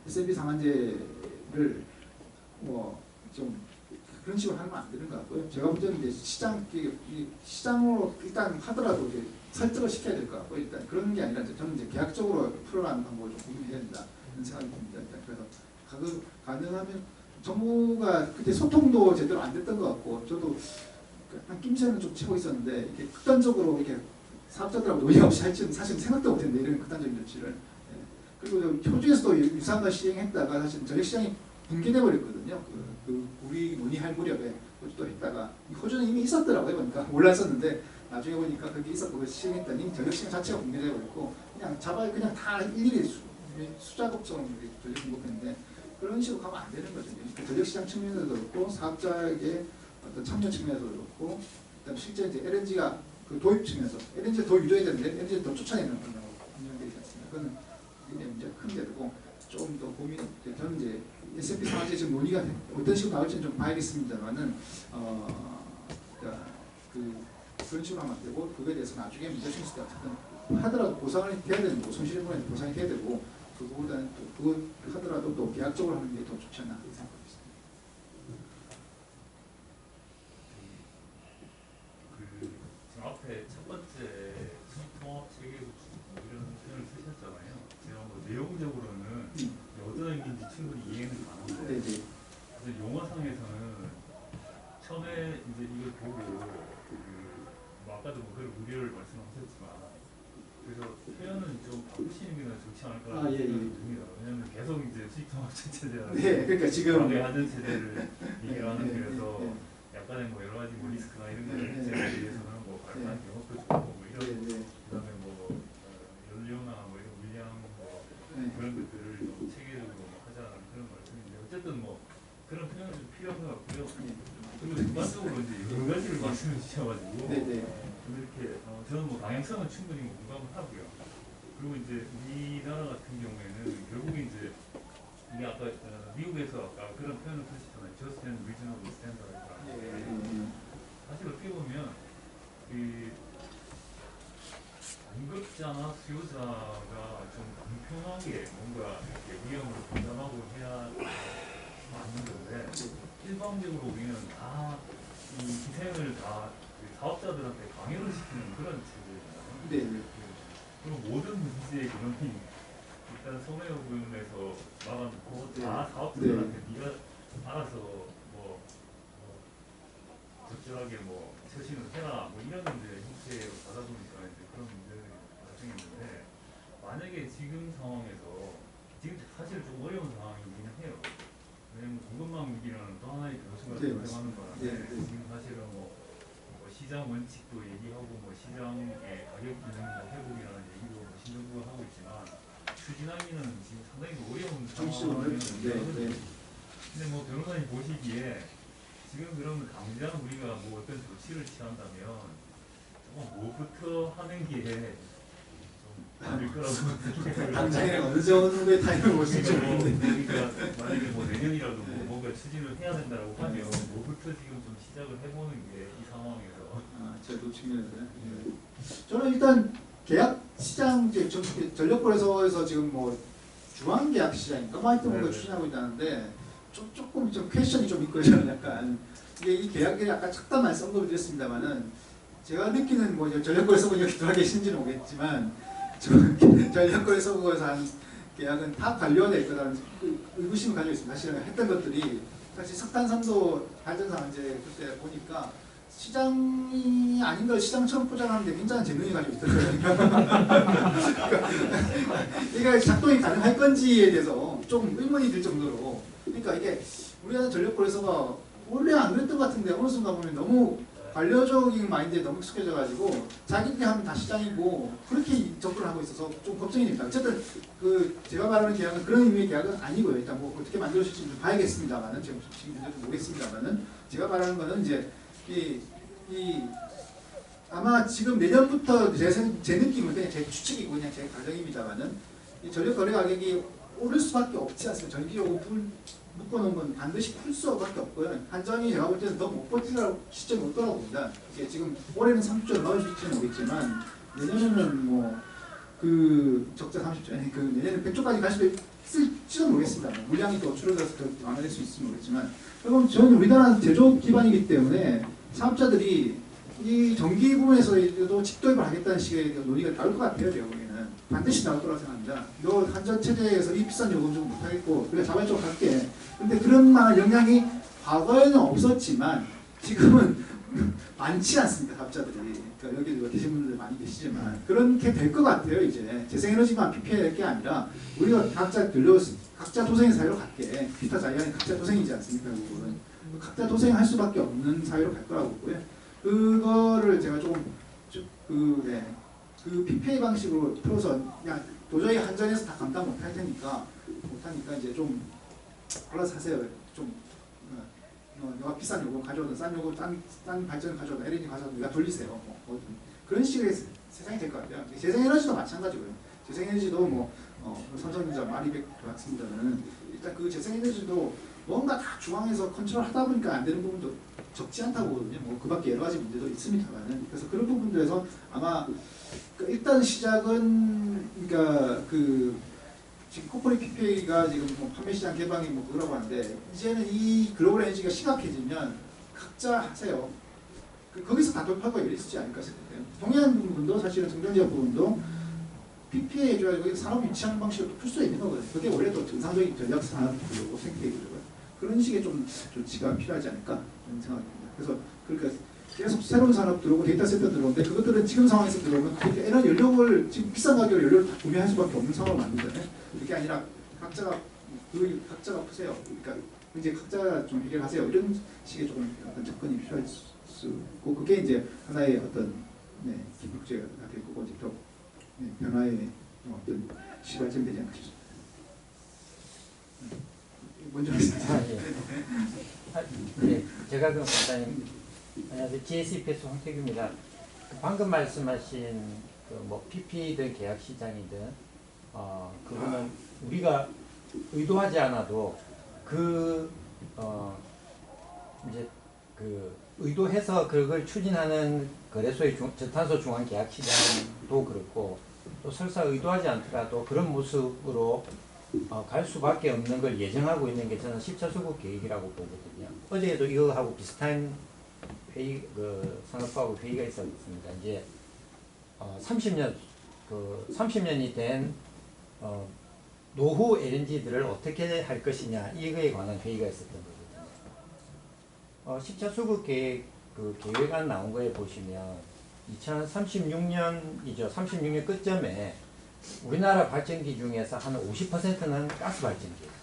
S&P 상한제를 뭐 좀 그런 식으로 하면 안 되는 것 같고요. 제가 볼 때는 이제 시장으로 일단 하더라도 이제 설득을 시켜야 될 것 같고 일단 그런 게 아니라 저는 이제 계약적으로 풀어나가는 방법을 좀 고민해야 된다 이런 생각이 듭니다. 일단 그래서 가능하면 정부가 그때 소통도 제대로 안 됐던 것 같고 저도 한 낌새는 좀 치고 있었는데 이렇게 극단적으로 이렇게 사업자들하고 논의 없이 할지는 사실 생각도 못했는데 이런 극단적인 조치를 그리고 호주에서도 유사한 걸 시행했다가 사실 전력시장이 붕괴돼 버렸거든요. 우리 논의할 무렵에 호주도 했다가 호주는 이미 있었더라고요. 보니까 몰랐었는데 나중에 보니까 그게 있었고 그 시행했더니 전력시장 자체가 붕괴돼 버렸고 그냥 다 일일이 수작업처럼 전력 공급했는데 그런 식으로 가면 안 되는 거죠. 전력시장 측면에서도 그렇고 사업자에게 어떤 참여 측면에서도 그렇고 그다음 실제 이제 LNG가 그 도입 측면에서 LNG를 더 유도해야 되는데 LNG를 더 쫓아내는 그런 방향들이 있습니다. 그건 굉장히 문제가 큰 데고 조금 더 고민. 저는 이제 S&P 상한제 지금 논의가 어떤 식으로 나올지는 좀 봐야겠습니다만은 그런 식으로 하면 안 되고 그거에 대해서 나중에 문제 생겼을 때 어쨌든 하더라도 보상을 해야 되는 거고 손실분에 보상이 해야 되고 그거보다는 또 그거 하더라도 또 계약적으로 하는 게 더 좋지 않나 그렇게 생각하고 있습니다. 지금 앞에 첫 번째 통합 체계 이런 표현을 쓰셨잖아요. 제가 뭐 내용적으로는 어떤 얘기인지 충분히 이해는 가는데 그래서 용어상에서는 처음에 이제 이걸 보고 뭐 아까도 뭐 그런 우려를 말씀하셨지만 그래서 표현은 좀 바꾸시는 게 좋지 않을까 생각이 듭니다. 왜냐하면 계속 이제 수익통합 체제라는 그러니까 지금 하던 체제를 얘기를 하는 그래서 약간의 뭐 여러 가지 뭐 리스크나 이런 거를 제거하기 위해서는 뭐 발판 영업도 좋고 뭐 이런 그다음에 뭐 연료나 뭐 이런 물량 뭐 그런 것들을 좀 체계적으로 뭐 하자는 그런 말씀인데 어쨌든 뭐 그런 표현은 좀 필요한 것 같고요. 그리고 전반적으로 이제 여러 가지를 말씀해 주셔가지고 저는 뭐 방향성은 충분히 뭐 공감을 하고요. 그리고 이제 우리나라 같은 경우에는 결국에 이제 이게 아까 미국에서 아까 그런 표현을 쓰시잖아요. Just and reasonable standard이라고. 사실 어떻게 보면 그 공급자나 수요자가 좀 공평하게 뭔가 이렇게 위험을 분담하고 해야 맞는 건데 일방적으로 우리는 다 이 희생을 다 사업자들한테 강요를 시키는 그런 체제잖아요. 네. 그리고 모든 문제의 근원이 일단 손해보험에서 막아놓고 다 사업자들한테 네가 알아서 뭐 적절하게 뭐 처신을 해라 뭐 이런 이제 형태로 가다 보니까 이제 그런 문제들이 발생했는데 만약에 지금 상황에서 지금 사실 좀 어려운 상황이긴 해요. 왜냐면 공급망 위기라는 또 하나의 변수가 발생하는 바람에 지금 사실은 뭐 시장 원칙도 얘기하고 뭐 시장의 가격 균형 회복이라는 얘기도 뭐 신정부가 하고 있지만 추진하기는 지금 상당히 어려운 상황이에요. 근데 뭐 변호사님 보시기에 지금 그러면 당장 우리가 뭐 어떤 조치를 취한다면 조금 뭐부터 하는 게 좀 맞을 거라고 생각해요. 당장에 어느 정도의 타임을 볼 수 있죠. 그러니까 만약에 뭐 내년이라도 뭐 뭔가 추진을 해야 된다고 하면 뭐부터 지금 좀 시작을 해보는 게 이 상황에서 제도 측면에서요. 저는 일단 계약 시장 전력거래소에서 지금 뭐 중앙 계약 시장인가 뭐 하여튼 뭔가 추진하고 있다는데 조금 좀 퀘스천이 좀 있고요. 저는 약간 이게 이 계약에 약간 잠깐만 언급을 드렸습니다만은 제가 느끼는 뭐 전력거래소분 여기 들어와 계신지는 모르겠지만 전력거래소에서 한 계약은 다 관료가 될 거라는 의구심을 가지고 있습니다. 사실은 했던 것들이 사실 석탄3도 발전상 이제 그때 보니까 시장이 아닌 걸 시장처럼 포장하는데 굉장한 재능이 가지고 있더라고요. 그러니까 작동이 가능할 건지에 대해서 좀 의문이 들 정도로 그러니까 이게 우리나라 전력거래소가 원래 안 그랬던 것 같은데 어느 순간 보면 너무 관료적인 마인드에 너무 익숙해져가지고 자기들이 하면 다 시장이고 그렇게 접근을 하고 있어서 좀 걱정이 됩니다. 어쨌든 그 제가 말하는 계약은 그런 의미의 계약은 아니고요. 일단 뭐 어떻게 만들어질지 좀 봐야겠습니다만은 지금 모르겠습니다만은 제가 말하는 거는 이제 아마 지금 내년부터 제 느낌은 그냥 제 추측이고 그냥 제 가정입니다만은 이 전력 거래 가격이 오를 수밖에 없지 않습니까? 전기요금 묶어놓은 건 반드시 풀 수밖에 없고요. 한전이 제가 볼 때는 더 못 버티라고 시점이 올 거라고 봅니다. 이게 지금 올해는 30조 넣어줄지는 모르겠지만 내년에는 뭐 그 적자 30조, 그 내년에 100조까지 갈 수도 있을지는 모르겠습니다. 물량이 더 줄어들어서 더 많아질 수 있으면 모르겠지만 그럼 저는 우리나라는 제조업 기반이기 때문에 사업자들이 이 전기 부분에서도 직도입을 하겠다는 식의 논의가 나올 것 같아요. 제가 보기에는 반드시 나올 거라고 생각합니다. 너 한전 체제에서 이 비싼 요금 좀 못하겠고 그래 자발적으로 갈게. 근데 그런 만한 영향이 과거에는 없었지만 지금은 많지 않습니다. 사업자들이. 그러니까 여기 계신 분들 많이 계시지만 그렇게 될 것 같아요. 이제 재생에너지만 PPA 될 게 아니라 우리가 각자 도생의 사회로 갈게. 기타 자기가 각자 도생이지 않습니까? 그거는. 각자 도생할 수밖에 없는 사회로 갈 거라고 보고요. 그거를 제가 조금 그 PPA 방식으로 풀어서 그냥 도저히 한전에서 다 감당 못할 테니까 이제 좀 알아서 하세요. 좀 너가 비싼 요금 가져오든 싼 요금 싼 발전을 가져오든 LNG 가져오든 내가 돌리세요. 뭐 그런 식의 세상이 될 것 같아요. 재생에너지도 마찬가지고요. 재생에너지도 뭐 삼성전자 마리백 같습니다는 일단 그 재생에너지도 뭔가 다 중앙에서 컨트롤 하다 보니까 안 되는 부분도 적지 않다고 보거든요. 뭐 그 밖에 여러 가지 문제도 있습니다만은 그래서 그런 부분들에서 아마 일단 시작은 그러니까 그 지금 코퍼레 PPA가 지금 뭐 판매 시장 개방이 뭐 그러고 하는데 이제는 이 글로벌 에너지가 심각해지면 각자 하세요. 거기서 다 돌파가 열리지 않을까 생각해요. 동해안 부분도 사실은 정전지역 부분도 PPA 해줘가지고 산업 유치하는 방식으로 풀 수 있는 거거든요. 그게 원래 또 정상적인 전략 산업으로 생태계고요. 그런 식의 좀 조치가 필요하지 않을까 이런 생각입니다. 그래서 그러니까 계속 새로운 산업 들어오고 데이터 센터 들어오는데 그것들은 지금 상황에서 들어오면 에너지 연료를 지금 비싼 가격으로 연료를 다 구매할 수밖에 없는 상황을 만들잖아요. 그게 아니라 각자가 푸세요. 그러니까 이제 각자가 좀 해결하세요. 이런 식의 조금 어떤 접근이 필요할 수 있고 그게 이제 하나의 어떤 기폭제가 될 거고 이제 더 변화의 어떤 시발점이 되지 않을까 싶습니다. 먼저 하겠습니다. 네, 제가 그럼 간단히 안녕하세요. GSPS 홍태규입니다. 방금 말씀하신 그 뭐 PP든 계약 시장이든 그거는 우리가 의도하지 않아도 이제 그 의도해서 그걸 추진하는 거래소의 저탄소 중앙 계약 시장도 그렇고 또 설사 의도하지 않더라도 그런 모습으로 갈 수밖에 없는 걸 예정하고 있는 게 저는 10차 수급 계획이라고 보거든요. 어제도 이거하고 비슷한 회의, 산업부하고 회의가 있었습니다. 이제 30년이 된 노후 LNG들을 어떻게 할 것이냐 이거에 관한 회의가 있었던 거거든요. 10차 수급 계획 그 계획안 나온 거에 보시면 2036년이죠. 36년 끝점에 우리나라 발전기 중에서 한 50%는 가스 발전기예요.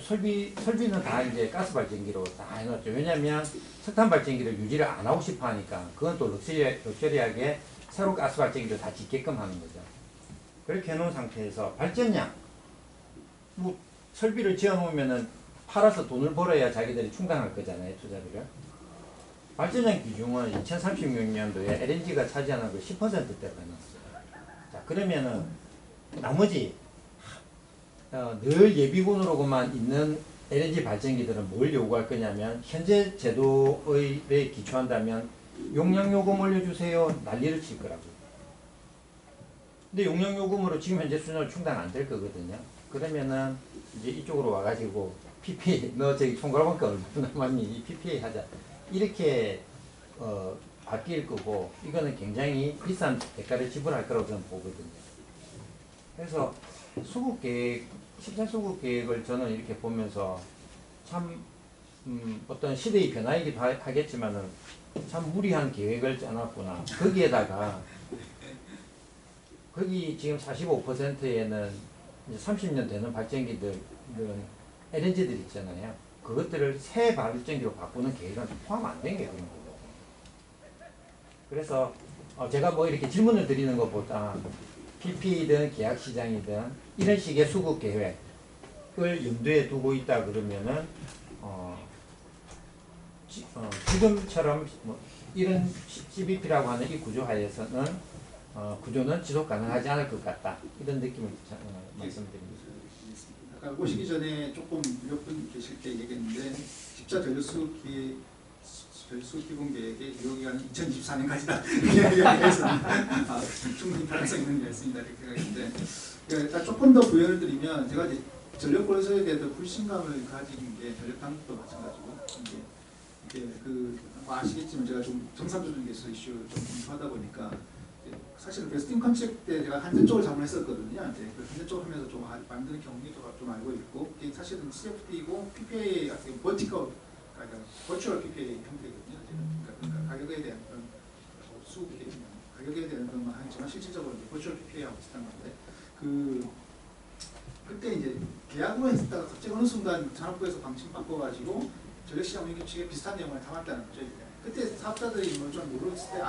설비는 다 이제 가스 발전기로 다 해놨죠. 왜냐하면 석탄 발전기를 유지를 안 하고 싶어 하니까 그건 또 럭셔리하게 새로 가스 발전기를 다 짓게끔 하는 거죠. 그렇게 해놓은 상태에서 발전량, 뭐 설비를 지어놓으면은 팔아서 돈을 벌어야 자기들이 충당할 거잖아요, 투자비를. 발전량 비중은 2036년도에 LNG가 차지하는 그 10%대로 해놨어요. 자, 그러면은 나머지 늘 예비군으로만 있는 LNG 발전기들은 뭘 요구할 거냐면 현재 제도에 기초한다면 용량 요금 올려주세요 난리를 칠 거라고요. 근데 용량 요금으로 지금 현재 수준으로 충당 안 될 거거든요. 그러면은 이제 이쪽으로 와가지고 PPA 너 저기 총괄bank 얼마 남았니 이 PPA 하자 이렇게 바뀔 거고 이거는 굉장히 비싼 대가를 지불할 거라고 저는 보거든요. 그래서 수급계획 10차 수급계획을 저는 이렇게 보면서 참 어떤 시대의 변화이기도 하겠지만은 참 무리한 계획을 짜놨구나. 거기에다가 거기 지금 45%에는 이제 30년 되는 발전기들은 LNG들 있잖아요. 그것들을 새 발전기로 바꾸는 계획은 포함 안 된 게 그런 거거든요. 그래서 제가 뭐 이렇게 질문을 드리는 것보다 PP든 계약시장이든 이런 식의 수급 계획을 염두에 두고 있다 그러면은 지금처럼 뭐 이런 CBP라고 하는 이 구조 하에서는 구조는 지속 가능하지 않을 것 같다 이런 느낌을 말씀드립니다. 아까 오시기 전에 조금 몇 분 계실 때 얘기했는데 10차 전력수급 기본 계획의 유효기간은 2024년까지다 이렇게 얘기해서 충분히 가능성 있는 게있습니다 이렇게 생각했는데 일단 조금 더 부연을 드리면 제가 이제 전력거래소에 대해서 불신감을 가진 게 전력당국도 마찬가지고 이게 아시겠지만 제가 좀 정상조정에서 이슈 좀 공부하다 보니까 사실은 베스팅 컨셉 때 제가 한전 쪽을 자문했었거든요. 이제 그 한전 쪽 하면서 좀 만드는 경위도 좀 알고 있고 이게 사실은 CFD이고 PPA 같은 버티컬 버추얼 PPA 형태거든요. 그러니까 가격에 대한 그런 가격에 대한 그런 하지만 실질적으로 버추얼 PPA하고 비슷한 건데 그때 이제 계약으로 했다가 갑자기 어느 순간 산업부에서 방침 바꿔가지고 전력시장 운영 규칙에 비슷한 내용을 담았다는 거죠. 그때 사업자들이 뭐 좀 모르겠을 때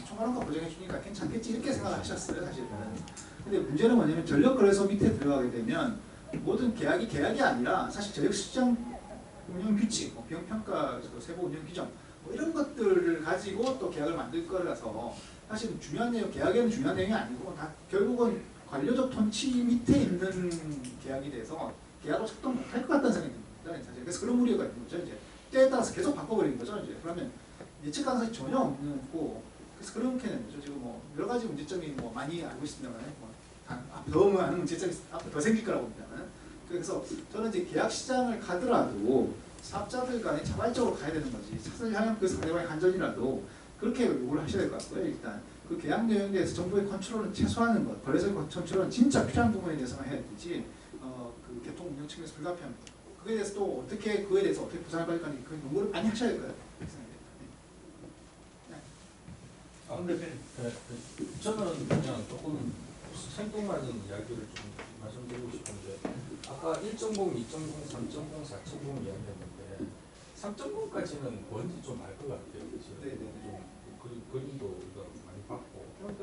총괄원가 보장해주니까 괜찮겠지 이렇게 생각하셨어요 사실은. 근데 문제는 뭐냐면 전력거래소 밑에 들어가게 되면 모든 계약이 아니라 사실 전력시장 운영 규칙, 비용평가, 세부 운영 규정 뭐 이런 것들을 가지고 또 계약을 만들 거라서 사실 중요한 내용, 계약에는 중요한 내용이 아니고 다 결국은 관료적 통치 밑에 있는 계약이 돼서 계약으로 작동 못할 것 같다는 생각이 듭니다. 사실. 그래서 그런 우려가 있는 거죠. 이제 때에 따라서 계속 바꿔버리는 거죠. 이제 그러면 예측 가능성이 전혀 없고 그래서 그렇게 되는 거죠. 지금 뭐 여러 가지 문제점이 뭐 많이 알고 있습니다만 더 많은 문제점이 앞으로 더 생길 거라고 봅니다. 그래서 저는 이제 계약 시장을 가더라도 사업자들 간에 자발적으로 가야 되는 거지. 사실 하면 그 상대방의 한전이라도 그렇게 요구를 하셔야 될 것 같고요. 일단 그 계약 내용에 대해서 정부의 컨트롤은 최소화하는 것, 거래소의 컨트롤은 진짜 필요한 부분에 대해서만 해야 되지. 그 개통 운영 측면에서 불가피합니다. 그에 대해서 또 어떻게 그에 대해서 어떻게 보상을 받을 건지 그 연구를 많이 하셔야 될 거예요. 근데 저는 그냥 조금 생뚱맞은 이야기를 좀 말씀드리고 싶은데 아까 1.0, 2.0, 3.0, 4.0 이야기했는데 3.0까지는 뭔지 좀 알 것 같아요. 좀 그림도 우리가 많이 봤고 그런데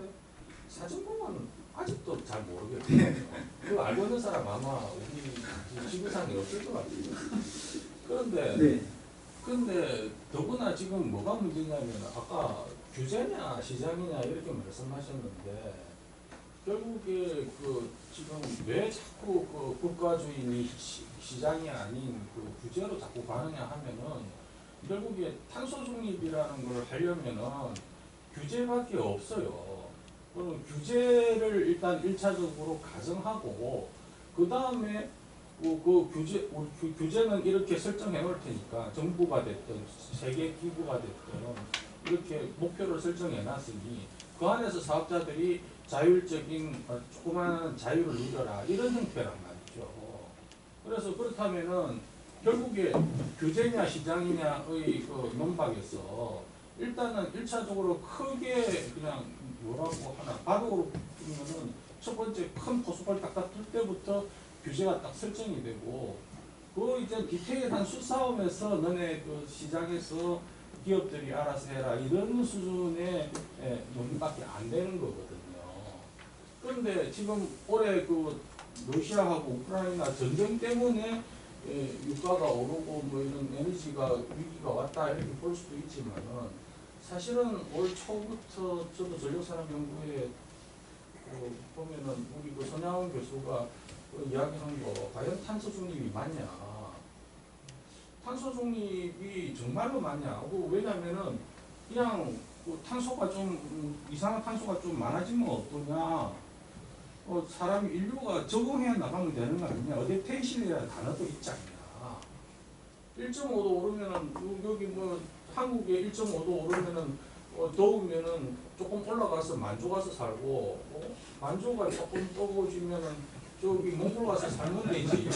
4.0은 아직도 잘 모르겠어요. 그거 알고 있는 사람 아마 우리 지구상에 없을 것 같아요. 그런데 더구나 지금 뭐가 문제냐면 아까 규제냐 시장이냐 이렇게 말씀하셨는데 결국에 그 지금 왜 자꾸 그 국가주의니 시장이 아닌 그 규제로 자꾸 가느냐 하면은 결국에 탄소 중립이라는 걸 하려면은 규제밖에 없어요. 그럼 규제를 일단 1차적으로 가정하고 그 다음에 그 규제는 이렇게 설정해 놓을 테니까 정부가 됐든 세계 기구가 됐든 이렇게 목표를 설정해 놨으니 그 안에서 사업자들이 자율적인 조그마한 자유를 누려라 이런 형태란 말이죠. 그래서 그렇다면은 결국에 규제냐 시장이냐의 그 논박에서 일단은 1차적으로 크게 그냥 뭐라고 하나 바둑으로 보면은 첫 번째 큰 포수걸 딱딱 뜰 때부터 규제가 딱 설정이 되고 그 이제 디테일한 수싸움에서 너네 그 시장에서 기업들이 알아서 해라 이런 수준의 논의밖에 안 되는 거거든요. 그런데 지금 올해 그 러시아하고 우크라이나 전쟁 때문에 유가가 오르고 뭐 이런 에너지가 위기가 왔다 이렇게 볼 수도 있지만은 사실은 올 초부터 저도 전력산업연구회 보면은 우리 그 손양원 교수가 이야기한 거 과연 탄소 중립이 맞냐? 탄소 중립이 정말로 맞냐? 왜냐면은 그냥 그 탄소가 좀 이상한 탄소가 좀 많아지면 어떠냐? 사람 인류가 적응해 나가면 되는 거 아니냐? 어댑테이션이라는 단어도 있지 않냐? 1.5도 오르면은 여기 뭐 한국에 1.5도 오르면은 더우면은 조금 올라가서 만주 가서 살고 만주가 조금 뜨거워지면은 저기 몽골 가서 살면 되지.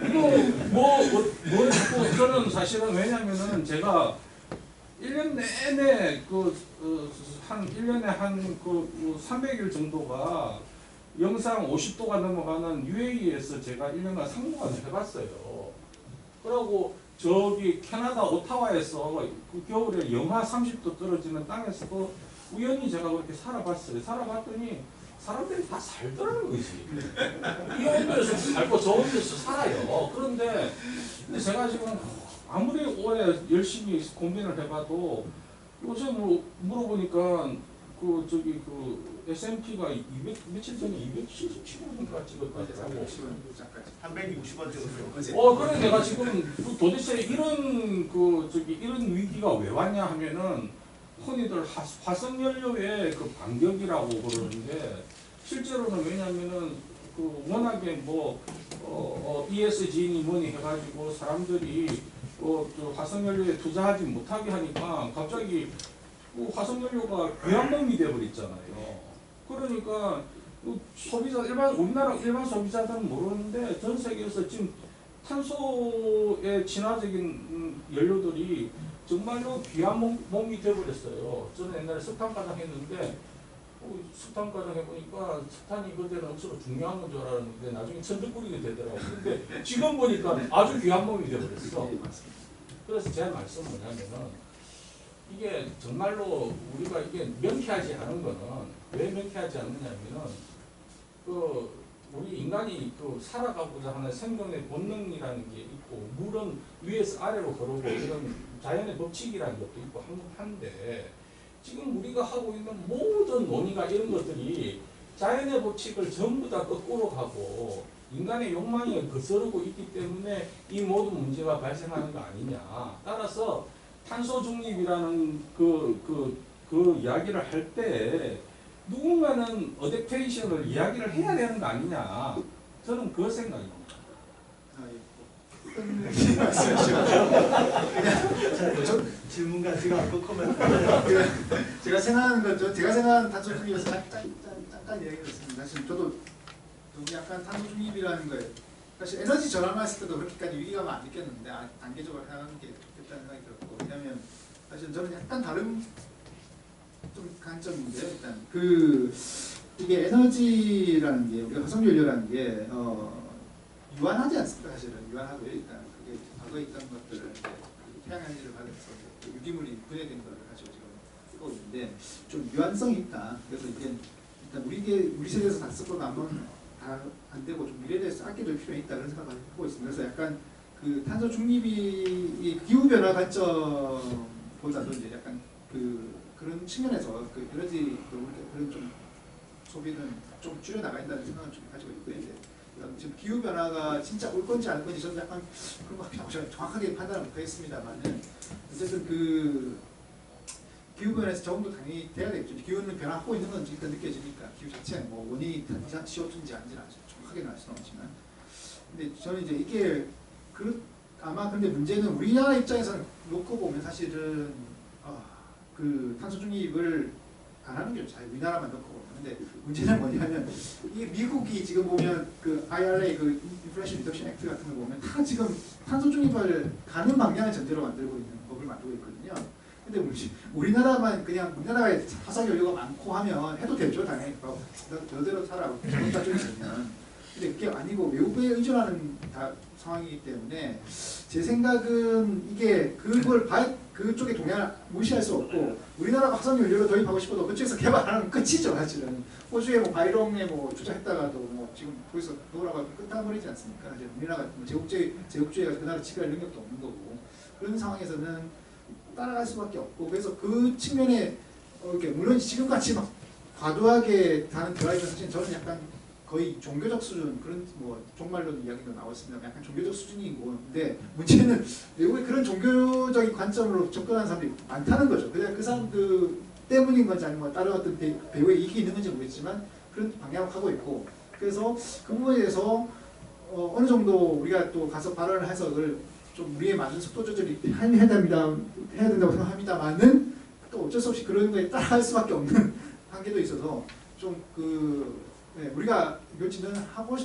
이거 자꾸 저는 사실은 왜냐면은 제가 1년 내내 한 1년에 한 300일 정도가 영상 50도가 넘어가는 UAE에서 제가 1년간 상무관을 해봤어요. 그러고 저기 캐나다 오타와에서 그 겨울에 영하 30도 떨어지는 땅에서도 우연히 제가 그렇게 살아봤어요. 살아봤더니 사람들이 다 살더라는 거지. 이 온도에서 살고 저 온도에서 살아요. 그런데 제가 지금 아무리 오래 열심히 고민을 해봐도 요새 뭐 물어보니까 S&P가 며칠 전에 277원인가 찍었다고. 360원 찍었어요. 그래 내가 지금 도대체 이런 위기가 왜 왔냐 하면은 흔히들 화석연료의 그 반격이라고 그러는데 실제로는 왜냐면은 워낙에 ESG니 뭐니 해가지고 사람들이 화석연료에 투자하지 못하게 하니까 갑자기 화석연료가 귀한 놈이 되어버렸잖아요. 그러니까 우리나라 일반 소비자들은 모르는데 전 세계에서 지금 탄소에 친화적인 연료들이 정말로 귀한 몸이 되어버렸어요. 저는 옛날에 석탄가장 했는데 석탄가장 해보니까 석탄이 그때는 억수로 중요한 건 줄 알았는데 나중에 천적꾸리게 되더라고요. 근데 지금 보니까 아주 귀한 몸이 되어버렸어. 그래서 제 말씀은 뭐냐면은 이게 정말로 우리가 이게 명쾌하지 않은 거는 왜 명쾌하지 않느냐면은 우리 인간이 살아가고자 하는 생존의 본능이라는 게 있고 물은 위에서 아래로 걸어오고 이런 자연의 법칙이라는 것도 있고 한데 지금 우리가 하고 있는 모든 논의가 이런 것들이 자연의 법칙을 전부 다 거꾸로 가고 인간의 욕망이 거스르고 있기 때문에 이 모든 문제가 발생하는 거 아니냐. 따라서 탄소 중립이라는 그 이야기를 할 때 누군가는 어댑테이션을 이야기를 해야 되는 거 아니냐. 저는 그 생각입니다. 질문과 제가 코멘트. 제가 생각하는 거죠. 제가 생각하는 탄소 중립에서 잠깐 얘기를 했습니다. 사실 저도 약간 탄소 중립이라는 거에 사실 에너지 저감했을 때도 그렇게까지 위기감을 안 느꼈는데 단계적으로 하는 게 좋겠다는 생각이 들었고 왜냐면 사실 저는 약간 다른 좀 관점인데요. 일단 이게 에너지라는 게 우리가 화석연료라는 게 유한하지 않습니까? 사실은 유한하고요. 일단 그게 과거에 있던 것들을 태양에너지를 받아서 유기물이 분해된 거를 가지고 지금 쓰고 있는데 좀 유한성이 있다. 그래서 이게 일단 우리 세대에서 다 쓰고 나면 다 안 되고 좀 미래에 대해서 아껴둘 필요가 있다 그런 생각을 하고 있습니다. 그래서 약간 탄소 중립이 기후 변화 관점보다도 이제 약간 그런 측면에서 그 에너지 그런 좀 소비는 좀 줄여 나가야된다는 생각을 좀 가지고 있고요. 이제 지금 기후 변화가 진짜 올 건지 안 건지 저는 약간 그런 거 제가 정확하게 판단을 못하겠습니다만은 어쨌든 그 기후 변화에서 적응도 당연히 돼야 되겠죠. 기후는 변화하고 있는 건 일단 느껴지니까 기후 자체는 뭐 원인이 이상 CO2인지 아닌지는 정확하게는 알 수는 없지만, 근데 저는 이제 이게 아마 근데 문제는 우리나라 입장에서는 놓고 보면 사실은 그 탄소 중립을 안 하는 게 잘 우리나라만 놓고 보면. 근데 문제는 뭐냐면 이 미국이 지금 보면 그 IRA 그 인플레이션 리덕션 액트 같은 걸 보면 다 지금 탄소 중립을 가는 방향을 전제로 만들고 있는 법을 만들고 있거든요. 근데 우리나라만 그냥 우리나라에 화석 연료가 많고 하면 해도 되죠, 당연히. 너대로 살아. 자동차 쪽에 있으면. 근데 그게 아니고 외국에 의존하는 상황이기 때문에 제 생각은 이게 그쪽의 동향을 무시할 수 없고, 우리나라가 화석 연료를 도입하고 싶어도 그쪽에서 개발하는 끝이죠, 사실은. 호주에 뭐 바이롱에 뭐 투자했다가도 뭐 지금 거기서 노라고 끝나버리지 않습니까? 이제 우리나라가 제국주의가 그 나라 지배할 능력도 없는 거고, 그런 상황에서는 따라갈 수밖에 없고, 그래서 그 측면에 이렇게 물론 지금같이 막 과도하게 다는 드라이브는 사실 저는 약간 거의 종교적 수준, 그런 뭐 종말론 이야기도 나왔습니다. 약간 종교적 수준이고, 근데 문제는 외국에 그런 종교적인 관점으로 접근하는 사람들이 많다는 거죠. 그냥 그 사람들 때문인 건지 아니면 다른 어떤 배우의 이익이 있는 건지 모르겠지만 그런 방향으로 가고 있고, 그래서 그 부분에 대해서 어느 정도 우리가 또 가서 발언을 해서 그걸 좀 우리에 맞는 속도 조절이 해야 된다고 생각합니다만은 또 어쩔 수 없이 그런 거에 따라갈 수밖에 없는 한계도 있어서 좀 우리가 이거지는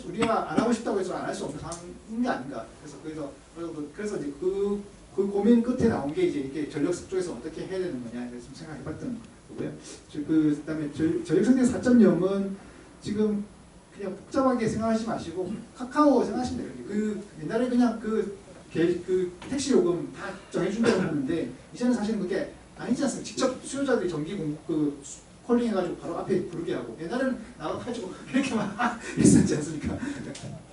우리가 안 하고 싶다고 해서 안 할 수 없는 상황인 게 아닌가. 그래서 이제 그 고민 끝에 나온 게 이제 이렇게 전력 쪽에서 어떻게 해야 되는 거냐 이렇게 좀 생각해봤던 거고요. 그다음에 전력 생태 4.0은 지금 그냥 복잡하게 생각하지 마시고 카카오 생각하시면 돼요. 그 옛날에 그냥 그 택시 요금 다 정해준다고 하는데 이제는 사실은 그게 아니지 않습니까? 직접 수요자들이 전기 콜링 해가지고 바로 앞에 부르게 하고, 옛날에는 나와가지고 이렇게 막 했었지 않습니까?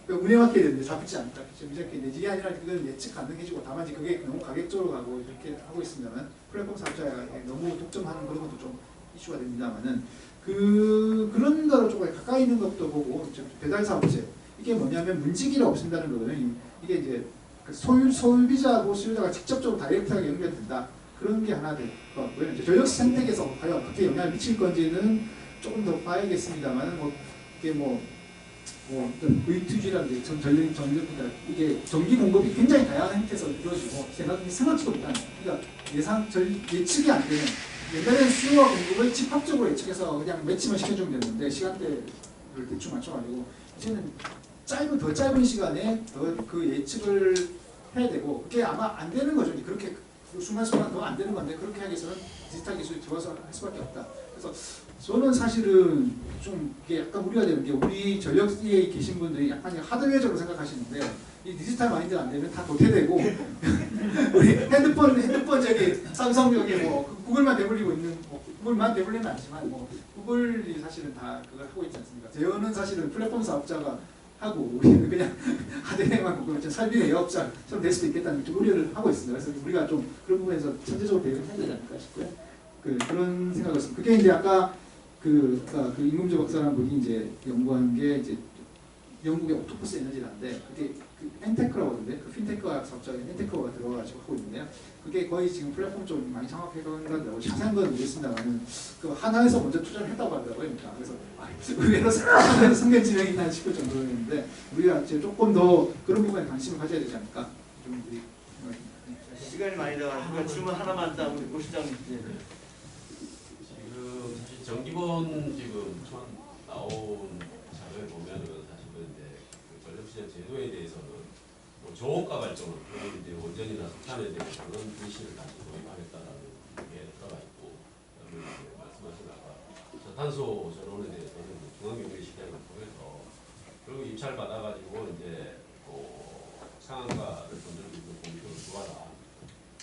운영하게 되는데 잡히지 않다. 이렇게 내지게 아니라 그건 예측 가능해지고, 다만 이제 그게 너무 가격적으로 가고 이렇게 하고 있으면 플랫폼 사업자가 너무 독점하는 그런 것도 좀 이슈가 됩니다만은 그런 거로 조금 가까이 있는 것도 보고, 배달 사업체 이게 뭐냐면 문지기를 없앤다는 거거든요. 이게 이제 소비자하고 수요자가 직접적으로 다이렉트하게 연결된다. 그런 게 하나 될 것 같고요. 이제 전력 생태계에서 과연 어떻게 영향을 미칠 건지는 조금 더 봐야겠습니다만, 이게 어떤 V2G라는 전력이다. 이게 전기 공급이 굉장히 다양한 형태에서 이루어지고 생각지도 못하는. 그러니까 예측이 안 되는. 옛날에는 수요와 공급을 집합적으로 예측해서 그냥 매치만 시켜주면 됐는데 시간대를 대충 맞춰가지고, 이제는 더 짧은 시간에 더 그 예측을 해야 되고, 그게 아마 안 되는 거죠. 그렇게 순간순간 더 안 되는 건데, 그렇게 하기 위해서는 디지털 기술이 들어와서 할 수밖에 없다. 그래서 저는 사실은 좀 이게 약간 우려가 되는 게, 우리 전력에 계신 분들이 약간 하드웨어적으로 생각하시는데, 이 디지털 마인드가 안 되면 다 도태되고 우리 핸드폰 저기 삼성 여기 구글만 배불리고 있는, 구글만 배불리는 않지만 구글이 사실은 다 그걸 하고 있지 않습니까? 제어는 사실은 플랫폼 사업자가 하고 우리는 그냥 하드웨어만 보고 설비의 영업자처럼 될 수도 있겠다는 좀 우려를 하고 있습니다. 그래서 우리가 좀 그런 부분에서 천재적으로 대응을 해야 되지 않을까 싶고요. 그런 생각을 했습니다. 그게 이제 아까 그 임금주 박사라는 분이 이제 연구한 게 이제 영국의 옥토퍼스 에너지라는데, 그게 엔테크라고 하던데, 핀테크와 사업자인 엔테크가 들어가지고 하고 있는데요. 그게 거의 지금 플랫폼 쪽 많이 창업해간다고, 자세한 건 모르겠습니다만 그 하나에서 먼저 투자를 했다고 하더라고요. 그래서 의외로 하나에서 성견지명이 있나 싶을 정도였는데, 우리가 이제 조금 더 그런 부분에 관심을 가져야 되지 않을까. 좀 우리 시간이 많이 나가니까 질문 하나만 더 우리 고 시장님. 지금 사실 정기본 지금 나온 자료에 보면은 사실은 이제 그 전력시장 제도에 대해서는 뭐 저원가 발전을 이제 원전이나 석탄에 대해서 그런 의식을 가지고 도입하겠다라는 게 들어가 있고, 그다음에 이제 말씀하신 아까 저탄소 전원에 대해서는 중앙경제 시장을 통해서 그리고 입찰 받아가지고 이제 상한가를 건드리고 있는 공표를 도와라,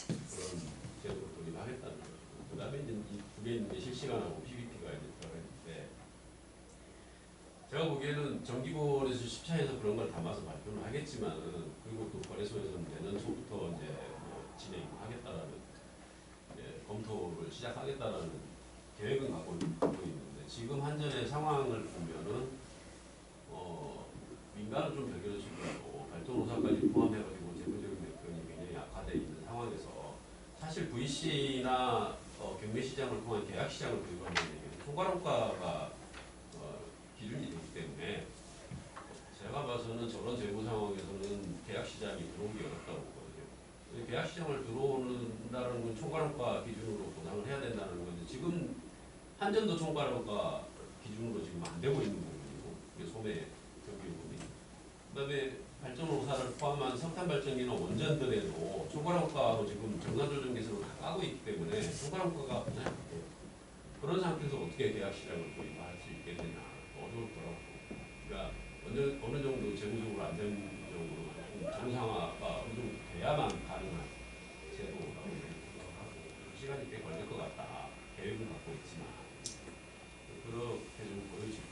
그런 제도를 도입하겠다는 거죠. 그다음에 이제 그게 이제 실시간하고 PBT가 이제 들어가 있는데, 제가 보기에는 정기본에서 10차에서 그런 걸 담아서 발표를 하겠지만은, 그리고 또 거래소에서는 내년 초부터 이제 진행하겠다라는, 검토를 시작하겠다라는 계획은 갖고 있는데 지금 한전의 상황을 보면은 민간은 좀 별개로 치더라도 발전오사까지 포함해가지고 재무적인 여건이 굉장히 악화되어 있는 상황에서 사실 VC나 경매시장을 통한 계약시장을 도입하는 게 총괄원가가 기준이 되기 때문에 제가 봐서는 저런 재무 상황에서는 계약시장이 들어오기 어렵다고 보거든요. 계약시장을 들어온다는 건 총괄원가 기준으로 보상을 해야 된다는 건데 지금 한전도 총괄원가 기준으로 지금 안 되고 있는 부분이고 이게 소매 경비부분이 그다음에 발전오사를 포함한 석탄발전기나 원전들에도 총괄원가로 지금 정산조정계산을 다 까고 있기 때문에 총괄원가가 없나요? 그런 상태에서 어떻게 계약시장을 도입할 수 있겠느냐 어려울 거라고. 그러니까 어느 정도 재무적으로 안정적으로 정상화가 어느 정도 돼야만 가능한 제도라고 생각하고 시간이 꽤 걸릴 것 같다. 계획은 갖고 있지만 그렇게 좀 보여지고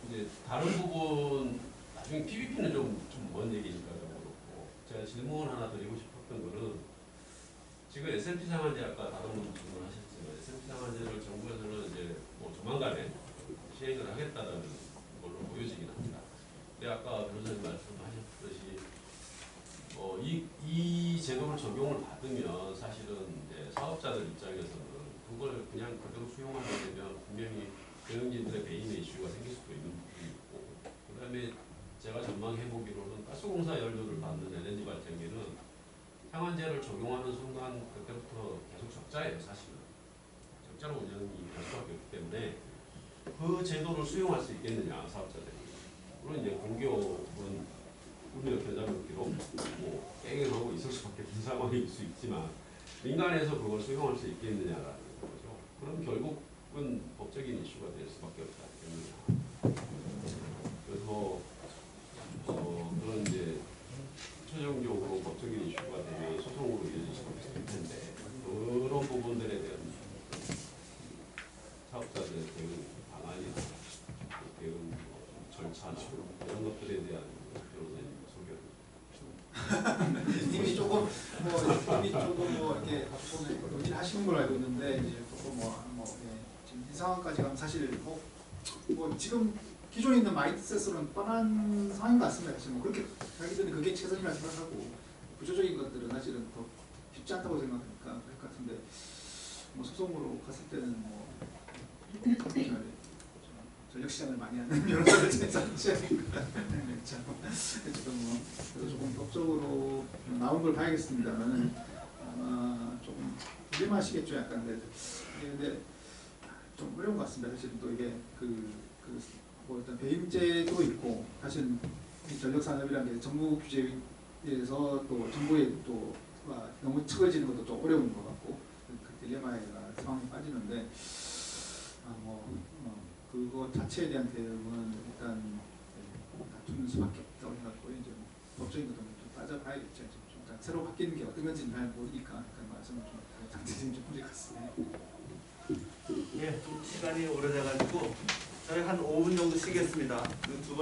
이제 다른 부분 나중에 PVP는 좀 먼 얘기니까 좀 그렇고 제가 질문 하나 드리고 싶었던 거는 지금 S&P 상한제 아까 다른 분 질문하셨지만 S&P 상한제를 정부에서는 이제 뭐 조만간에 시행을 하겠다는 걸로 보여지긴 합니다. 근데 아까 변호사님 말씀하셨듯이 이 제도를 적용을 받으면 사실은 이제 사업자들 입장에서는 그걸 그냥 그대로 수용하게 되면 분명히 경영진들의 개인의 이슈가 생길 수도 있는 부분이 있고 그 다음에 제가 전망해보기로는 가스공사 연료를 받는 LNG 발전기는 상한제를 적용하는 순간 그때부터 계속 적자예요. 사실은 적자로 운영이 될 수밖에 없기 때문에 그 제도를 수용할 수 있겠느냐 사업자들이. 물론 이제 공기업은 우리가 견자먹기로 뭐 깽행하고 있을 수밖에 없는 상황일 수 있지만 민간에서 그걸 수용할 수 있겠느냐라는 거죠. 그럼 결국은 법적인 이슈가 될 수밖에 없지 않겠느냐. 그래서 그런 이제 최종적으로 법적인 이슈가 되면 소송으로 이어질 수가 있을 텐데 그런 부분들에 대한 사업자들의 대응 방안이나 대응 절차나 이런 것들에 대한 변호사님 소견. 이미 조금 이렇게 논의를 하시는 걸로 알고 있는데 이제 조금 지금 이 상황까지 가면 사실 뭐 지금 기존에 있는 마인드셋으로는 뻔한 상황인 것 같습니다. 사실 뭐 그렇게 자기들은 그게 최선이라 생각하고 구조적인 것들은 사실은 더 쉽지 않다고 생각하니까 그럴 것 같은데 뭐 소송으로 갔을 때는 뭐 전력시장을 많이 하는 변호사를 제작해야 되니까 그래서 조금 법적으로 나온 걸 봐야겠습니다만 아마 조금 불림하시겠죠 약간 근데 좀 어려운 것 같습니다. 사실 또 이게 뭐 일단 배임제도 있고 사실 전력산업이라는 게 정부 규제에서 또 정부의 또 너무 처해지는 것도 좀 어려운 것 같고 그 딜레마에 상황에 빠지는데 그거 자체에 대한 대응은 일단 다투는 수밖에 없다고 생각하고 이제 법적인 것도 좀 따져봐야겠죠. 좀 새로 바뀌는 게 어떤 건지는 잘 모르니까 말씀을 좀 당대리님 좀 드릴 것 같습니다. 예, 좀 시간이 오래돼가지고 저희 한 5분 정도 쉬겠습니다. 두 번.